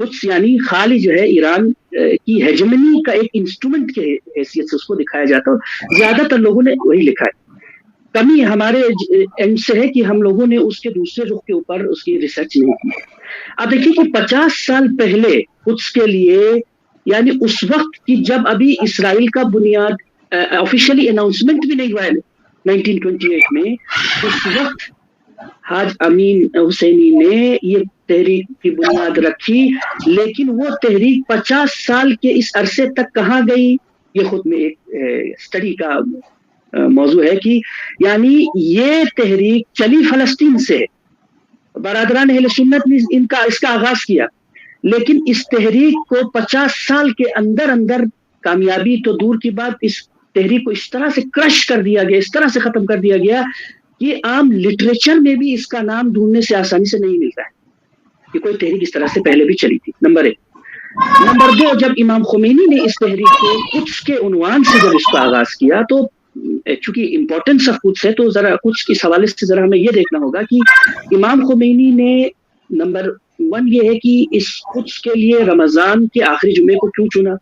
قدس یعنی خالی جو ہے ایران کی ہیجمنی کا ایک انسٹرومنٹ کے حیثیت سے اس کو دکھایا جاتا ہے. زیادہ تر لوگوں نے وہی لکھا ہے. کمی ہمارے اینڈ سے ہے کہ ہم لوگوں نے اس کے دوسرے رخ کے اوپر اس کی ریسرچ نہیں کی. اب دیکھیے کہ 50 سال پہلے قدس کے لیے یعنی اس وقت کی جب ابھی اسرائیل کا بنیاد آفیشیلی اناؤنسمنٹ بھی نہیں ہوا ہے 1928 میں, اس وقت حاج امین حسینی نے یہ تحریک کی بنیاد رکھی. لیکن وہ تحریک 50 سال کے اس عرصے تک کہاں گئی, یہ خود میں ایک اسٹڈی کا موضوع ہے کہ یعنی یہ تحریک چلی فلسطین سے, برادران اہل سنت نے اس کا آغاز کیا, لیکن اس تحریک کو 50 سال کے اندر اندر کامیابی تو دور کی بات, اس تحریک کو اس طرح سے کرش کر دیا گیا, اس طرح سے ختم کر دیا گیا کہ عام لٹریچر میں بھی اس کا نام ڈھونڈنے سے آسانی سے نہیں ملتا ہے کہ کوئی تحریک اس طرح سے پہلے بھی چلی تھی. نمبر 1. نمبر 2, جب امام خمینی نے اس تحریک کو قدس کے عنوان سے جب اس کا آغاز کیا تو چونکہ امپورٹنس آف قدس ہے تو ذرا قدس کے حوالے سے ذرا ہمیں یہ دیکھنا ہوگا کہ امام خمینی نے نمبر 1 یہ ہے کہ اس قدس کے لیے رمضان کے آخری جمعے کو کیوں چنا.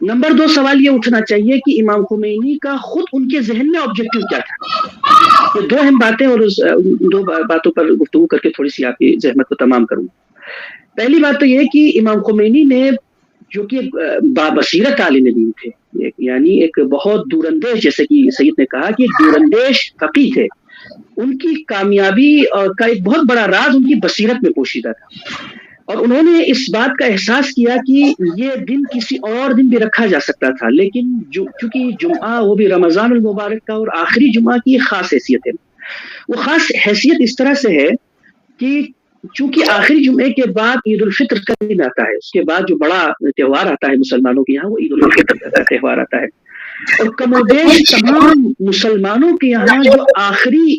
نمبر 2 سوال یہ اٹھنا چاہیے کہ امام خمینی کا خود ان کے ذہن میں آبجیکٹو کیا تھا. یہ 2 اہم باتیں اور اس 2 باتوں پر گفتگو کر کے تھوڑی سی آپ کی زحمت کو تمام کروں. پہلی بات تو یہ کہ امام خمینی نے جو کہ بابصیرت عالم دین تھے, یعنی ایک بہت دور اندیش, جیسے کہ سید نے کہا کہ ایک دور اندیش فقیہ تھے, ان کی کامیابی کا ایک بہت بڑا راز ان کی بصیرت میں پوشیدہ تھا. اور انہوں نے اس بات کا احساس کیا کہ یہ دن کسی اور دن بھی رکھا جا سکتا تھا, لیکن چونکہ جمعہ وہ بھی رمضان المبارک کا اور آخری جمعہ کی ایک خاص حیثیت ہے. وہ خاص حیثیت اس طرح سے ہے کہ چونکہ آخری جمعے کے بعد عید الفطر کا دن آتا ہے, اس کے بعد جو بڑا تہوار آتا ہے مسلمانوں کے یہاں وہ عید الفطر کا تہوار آتا ہے, اور کم و بیش تمام مسلمانوں کے یہاں جو آخری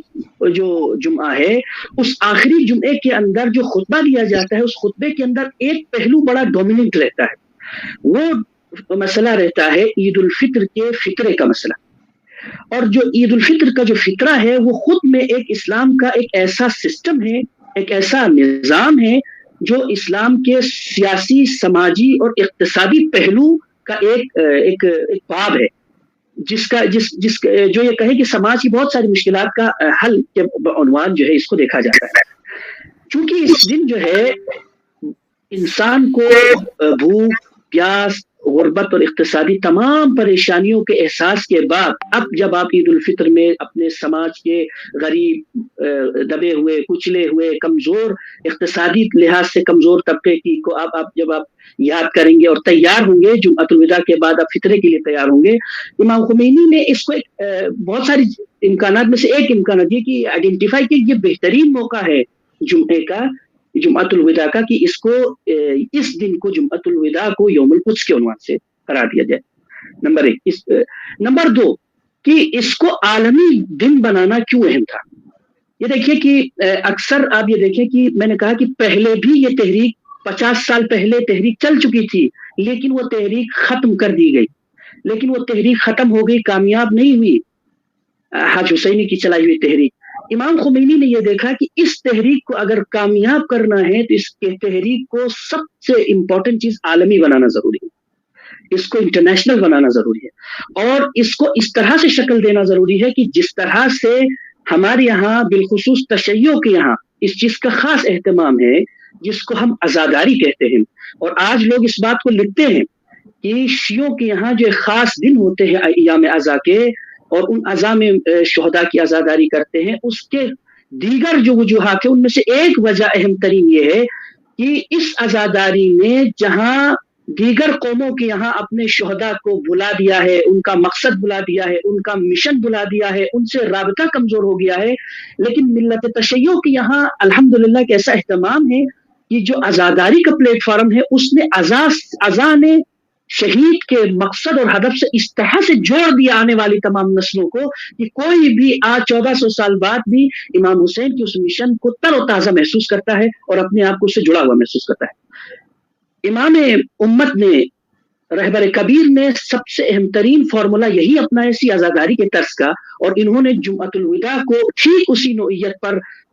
جو جمعہ ہے اس آخری جمعے کے اندر جو خطبہ دیا جاتا ہے اس خطبے کے اندر ایک پہلو بڑا ڈومیننٹ رہتا ہے, وہ مسئلہ رہتا ہے عید الفطر کے فطرے کا مسئلہ. اور جو عید الفطر کا جو فطرہ ہے وہ خود میں ایک اسلام کا ایک ایسا سسٹم ہے, ایک ایسا نظام ہے جو اسلام کے سیاسی, سماجی اور اقتصادی پہلو کا ایک باب ہے, جس جو یہ کہے کہ سماج کی بہت ساری مشکلات کا حل کے عنوان جو ہے اس کو دیکھا جاتا ہے. چونکہ اس دن جو ہے انسان کو بھوک, پیاس, غربت اور اقتصادی تمام پریشانیوں کے احساس کے بعد اب جب آپ عید الفطر میں اپنے سماج کے غریب, دبے ہوئے, کچلے ہوئے, کمزور, اقتصادی لحاظ سے کمزور طبقے کی کو جب آپ یاد کریں گے اور تیار ہوں گے جمعۃ الوداع کے بعد آپ فطرے کے لیے تیار ہوں گے, امام خمینی نے اس کو بہت ساری امکانات میں سے ایک امکانات یہ کہ آئیڈینٹیفائی کہ یہ بہترین موقع ہے جمعے کا, جمعۃ الوداع کا, کہ اس کو اس دن کو جمعۃ الوداع کو یوم القدس کے عنوان سے قرار دیا جائے. نمبر 1. نمبر 2 کہ اس کو عالمی دن بنانا کیوں اہم تھا. یہ دیکھیے کہ اکثر آپ یہ دیکھیں کہ میں نے کہا کہ پہلے بھی یہ تحریک 50 سال پہلے تحریک چل چکی تھی, لیکن وہ تحریک ختم کر دی گئی, لیکن وہ تحریک ختم ہو گئی, کامیاب نہیں ہوئی حاج حسینی کی چلائی ہوئی تحریک. امام خمینی نے یہ دیکھا کہ اس تحریک کو اگر کامیاب کرنا ہے تو اس کے تحریک کو سب سے امپورٹنٹ چیز عالمی بنانا ضروری ہے, اس کو انٹرنیشنل بنانا ضروری ہے, اور اس کو اس طرح سے شکل دینا ضروری ہے کہ جس طرح سے ہمارے یہاں بالخصوص تشیعوں کے یہاں اس چیز کا خاص اہتمام ہے جس کو ہم عزاداری کہتے ہیں, اور آج لوگ اس بات کو لکھتے ہیں کہ شیعوں کے یہاں جو خاص دن ہوتے ہیں ایام عزا کے, اور ان عزا میں شہداء کی عزاداری کرتے ہیں, اس کے دیگر جو وجوہات ہیں ان میں سے ایک وجہ اہم ترین یہ ہے کہ اس عزاداری میں جہاں دیگر قوموں کے یہاں اپنے شہداء کو بلا دیا ہے, ان کا مقصد بلا دیا ہے, ان کا مشن بلا دیا ہے, ان سے رابطہ کمزور ہو گیا ہے, لیکن ملت تشیع کے یہاں الحمدللہ ایک ایسا اہتمام ہے کہ جو عزاداری کا پلیٹ فارم ہے اس نے عزا نے شہید کے مقصد اور ہدف سے اس طرح سے جوڑ دیا آنے والی تمام نسلوں کو کہ کوئی بھی آج 1400 سال بعد بھی امام حسین کی اس مشن کو تر و تازہ محسوس کرتا ہے اور اپنے آپ کو اس سے جڑا ہوا محسوس کرتا ہے. امام امت نے, رہبر کبیر نے سب سے اہم ترین فارمولا یہی اپنایا اسی عزاداری کے طرز کا, اور انہوں نے جمعۃ الوداع کو ٹھیک اسی نوعیت پر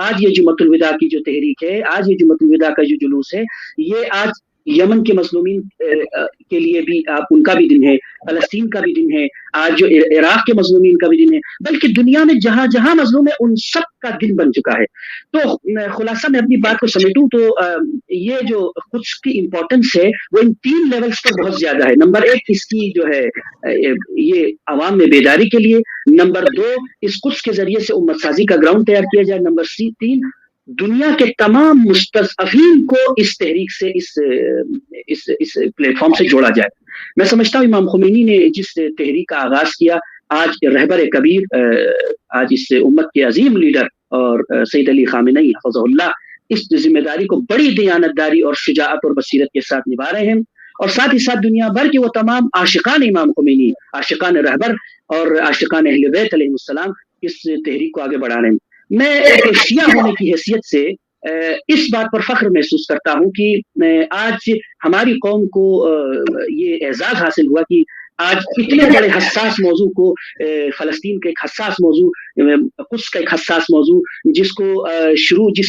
آج یہ جمعۃ الوداع کی جو تحریک ہے، آج یہ جمعۃ الوداع کا جو جلوس ہے، یہ آج یمن کے مظلومین کے لیے بھی ان کا بھی دن ہے، فلسطین کا بھی دن ہے، آج جو عراق کے مظلومین کا بھی دن ہے، بلکہ دنیا میں جہاں جہاں مظلوم ہے ان سب کا دن بن چکا ہے۔ تو خلاصہ میں اپنی بات کو سمیٹوں تو یہ جو قدس کی امپورٹنس ہے وہ ان 3 لیولز پر بہت زیادہ ہے۔ نمبر 1 اس کی جو ہے یہ عوام میں بیداری کے لیے، نمبر 2 اس قدس کے ذریعے سے امت سازی کا گراؤنڈ تیار کیا جائے، نمبر 3 دنیا کے تمام مستضعفین کو اس تحریک سے اس پلیٹ فارم سے جوڑا جائے۔ میں سمجھتا ہوں امام خمینی نے جس تحریک کا آغاز کیا، آج رہبر کبیر، آج اس امت کے عظیم لیڈر اور سید علی خامنئی حفظہ اللہ اس ذمہ داری کو بڑی دیانتداری اور شجاعت اور بصیرت کے ساتھ نبھا رہے ہیں، اور ساتھ ہی ساتھ دنیا بھر کے وہ تمام عاشقان امام خمینی، عاشقان رہبر اور عاشقان اہل بیت علیہ السلام اس تحریک کو آگے بڑھا رہے ہیں۔ میں ایک شیعہ ہونے کی حیثیت سے اس بات پر فخر محسوس کرتا ہوں کہ آج ہماری قوم کو یہ اعزاز حاصل ہوا کہ آج اتنے بڑے حساس موضوع کو، فلسطین کا ایک حساس موضوع، قدس کا ایک حساس موضوع، جس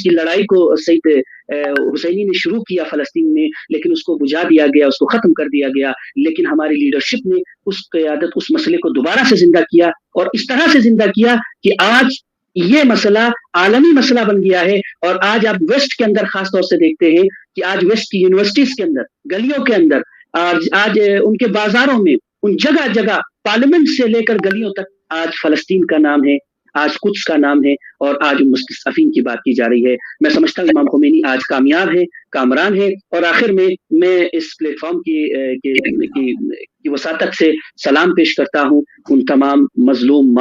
کی لڑائی کو سید حسینی نے شروع کیا فلسطین میں، لیکن اس کو بجھا دیا گیا، اس کو ختم کر دیا گیا، لیکن ہماری لیڈرشپ نے اس قیادت، اس مسئلے کو دوبارہ سے زندہ کیا، اور اس طرح سے زندہ کیا کہ آج یہ مسئلہ عالمی مسئلہ بن گیا ہے۔ اور آج آپ ویسٹ کے اندر خاص طور سے دیکھتے ہیں کہ آج ویسٹ کی یونیورسٹیز کے اندر، گلیوں کے اندر، آج ان کے بازاروں میں، ان جگہ جگہ، پارلیمنٹ سے لے کر گلیوں تک آج فلسطین کا نام ہے، آج قدس کا نام ہے، اور آج مستضعفین کی بات کی جا رہی ہے۔ میں سمجھتا ہوں امام خمینی آج کامیاب ہے، کامران ہے، اور آخر میں اس پلیٹ فارم کی وساطت سے سلام پیش کرتا ہوں ان تمام مظلوم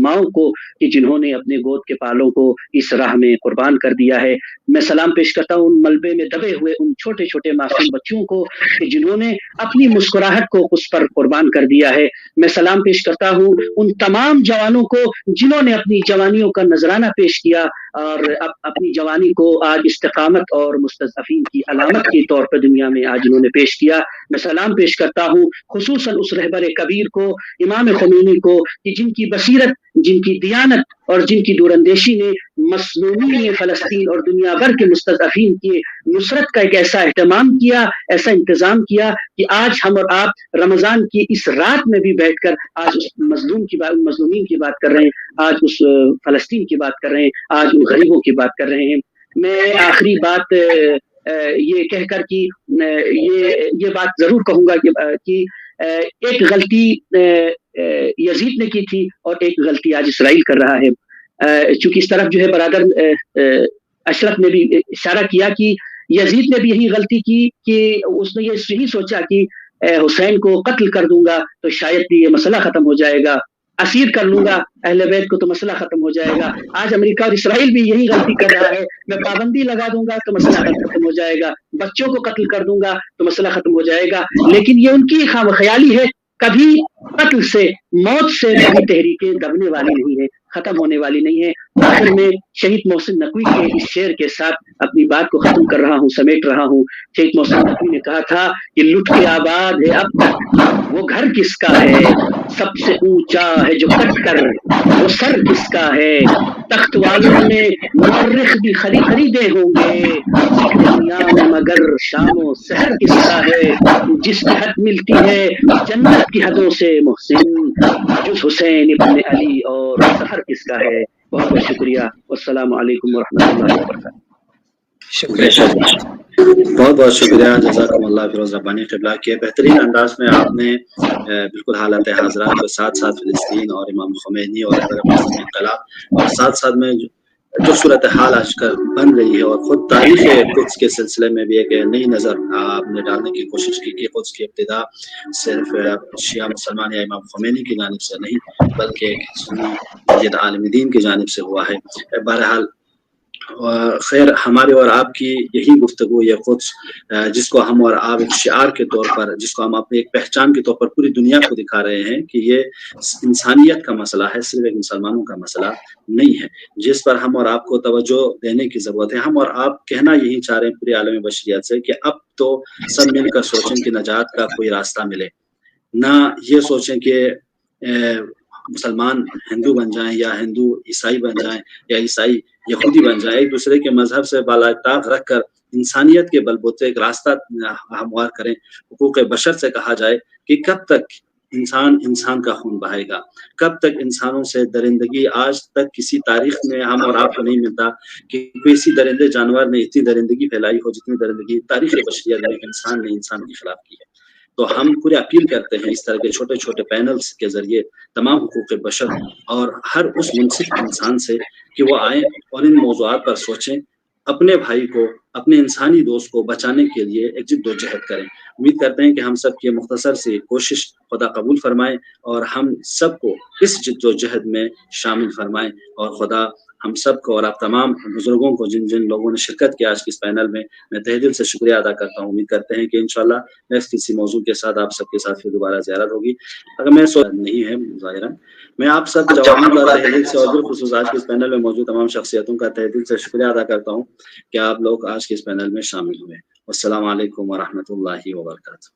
ماؤں کو کہ جنہوں نے اپنے گود کے پالوں کو اس راہ میں قربان کر دیا ہے۔ میں سلام پیش کرتا ہوں ان ملبے میں دبے ہوئے ان چھوٹے چھوٹے معصوم بچوں کو کہ جنہوں نے اپنی مسکراہٹ کو اس پر قربان کر دیا ہے۔ میں سلام پیش کرتا ہوں ان تمام جوانوں کو جنہوں نے اپنی جوانیوں کا نذرانہ پیش کیا اور اپنی جوانی کو آج استقامت اور مستضعفین کی علامت کے طور پر دنیا میں آج انہوں نے پیش کیا۔ میں سلام پیش کرتا ہوں خصوصاً اس رہبر کبیر کو، امام خمینی کو، کہ جن کی بصیرت، جن کی دیانت اور جن کی دوراندیشی نے مظلومین فلسطین اور دنیا بھر کے مستضعفین کی نصرت کا ایک ایسا اہتمام کیا، ایسا انتظام کیا کہ آج ہم اور آپ رمضان کی اس رات میں بھی بیٹھ کر آج اس مظلومین کی بات کر رہے ہیں، آج اس فلسطین کی بات کر رہے ہیں، آج ان غریبوں کی بات کر رہے ہیں۔ میں آخری بات یہ کہہ کر کہ یہ بات ضرور کہوں گا کہ ایک غلطی یزید نے کی تھی اور ایک غلطی آج اسرائیل کر رہا ہے۔ چونکہ اس طرف جو ہے برادر اشرف نے بھی اشارہ کیا کہ یزید نے بھی یہی غلطی کی کہ اس نے یہی سوچا کہ حسین کو قتل کر دوں گا تو شاید یہ مسئلہ ختم ہو جائے گا، اسیر کر لوں گا اہل بیت کو تو مسئلہ ختم ہو جائے گا۔ آج امریکہ اور اسرائیل بھی یہی غلطی کر رہا ہے، میں پابندی لگا دوں گا تو مسئلہ ختم ہو جائے گا، بچوں کو قتل کر دوں گا تو مسئلہ ختم ہو جائے گا، لیکن یہ ان کی خیالی ہے۔ کبھی قتل سے، موت سے کبھی تحریکیں دبنے والی نہیں ہے، ختم ہونے والی نہیں ہے۔ آخر میں شہید محسن نقوی کے اس شعر کے ساتھ اپنی بات کو ختم کر رہا ہوں، سمیٹ رہا ہوں۔ شہید محسن نقوی نے کہا تھا کہ لٹ کے آباد ہے اب تک وہ گھر کس کا ہے، سب سے اونچا ہے جو کٹ کر وہ سر کس کا ہے، تخت والوں میں مورخ بھی خریدے ہوں گے، ذکر دنیا میں مگر شام و سحر کس کا ہے، جس کی حد ملتی ہے جنت کی حدوں سے محسن، جز حسین ابن علی اور سفر کس کا ہے۔ بہت بہت شکریہ، والسلام علیکم ورحمۃ اللہ وبرکاتہ۔ شکریہ، بہت بہت شکریہ، جزاکم اللہ فیروز ربانی قبلہ کے بہترین انداز میں آپ نے بالکل حالات حاضرہ کے ساتھ ساتھ فلسطین اور امام خمینی اور انقلاب اور ساتھ ساتھ میں جو صورتحال آج کل بن رہی ہے اور خود تاریخ قدس کے سلسلے میں بھی ایک نئی نظر آپ نے ڈالنے کی کوشش کی کہ قدس کی ابتدا صرف شیعہ مسلمان یا امام خمینی کی جانب سے نہیں بلکہ ایک سنی مسجد عالم دین کی جانب سے ہوا ہے۔ بہرحال خیر، ہمارے اور آپ کی یہی گفتگو، یہ قدس جس کو ہم اور آپ ایک شعار کے طور پر، جس کو ہم اپنی ایک پہچان کے طور پر پوری دنیا کو دکھا رہے ہیں کہ یہ انسانیت کا مسئلہ ہے، صرف ایک مسلمانوں کا مسئلہ نہیں ہے، جس پر ہم اور آپ کو توجہ دینے کی ضرورت ہے۔ ہم اور آپ کہنا یہی چاہ رہے ہیں پوری عالم بشریت سے کہ اب تو سب مل کر سوچیں کہ نجات کا کوئی راستہ ملے، نہ یہ سوچیں کہ مسلمان ہندو بن جائیں یا ہندو عیسائی بن جائیں یا عیسائی یہودی بن جائیں، ایک دوسرے کے مذہب سے بالاتاق رکھ کر انسانیت کے بلبوتے ایک راستہ ہموار کریں۔ حقوق بشر سے کہا جائے کہ کب تک انسان کا خون بہائے گا، کب تک انسانوں سے درندگی، آج تک کسی تاریخ میں ہم اور آپ کو نہیں ملتا کہ کسی درندے جانور نے اتنی درندگی پھیلائی ہو جتنی درندگی تاریخ بشریت میں انسان نے انسان کے خلاف کی ہے۔ تو ہم پورے اپیل کرتے ہیں اس طرح کے چھوٹے چھوٹے پینلز کے ذریعے تمام حقوق بشر اور ہر اس منصف انسان سے کہ وہ آئیں اور ان موضوعات پر سوچیں، اپنے بھائی کو، اپنے انسانی دوست کو بچانے کے لیے ایک جد و جہد کریں۔ امید کرتے ہیں کہ ہم سب کی مختصر سی کوشش خدا قبول فرمائے اور ہم سب کو اس جد و جہد میں شامل فرمائے، اور خدا ہم سب کو اور آپ تمام بزرگوں کو جن جن لوگوں نے شرکت کی آج کے اس پینل میں تہہ دل سے شکریہ ادا کرتا ہوں۔ امید کرتے ہیں کہ انشاءاللہ نیکسٹ کسی موضوع کے ساتھ آپ سب کے ساتھ پھر دوبارہ زیارت ہوگی۔ اگر میں نہیں ہے ظاہراً، میں آپ سب جوانوں کا تہہ دل سے اور بالخصوص آج کے اس پینل میں موجود تمام شخصیتوں کا تہہ دل سے شکریہ ادا کرتا ہوں کہ آپ لوگ آج کے اس پینل میں شامل ہوئے۔ السلام علیکم ورحمۃ اللہ وبرکاتہ۔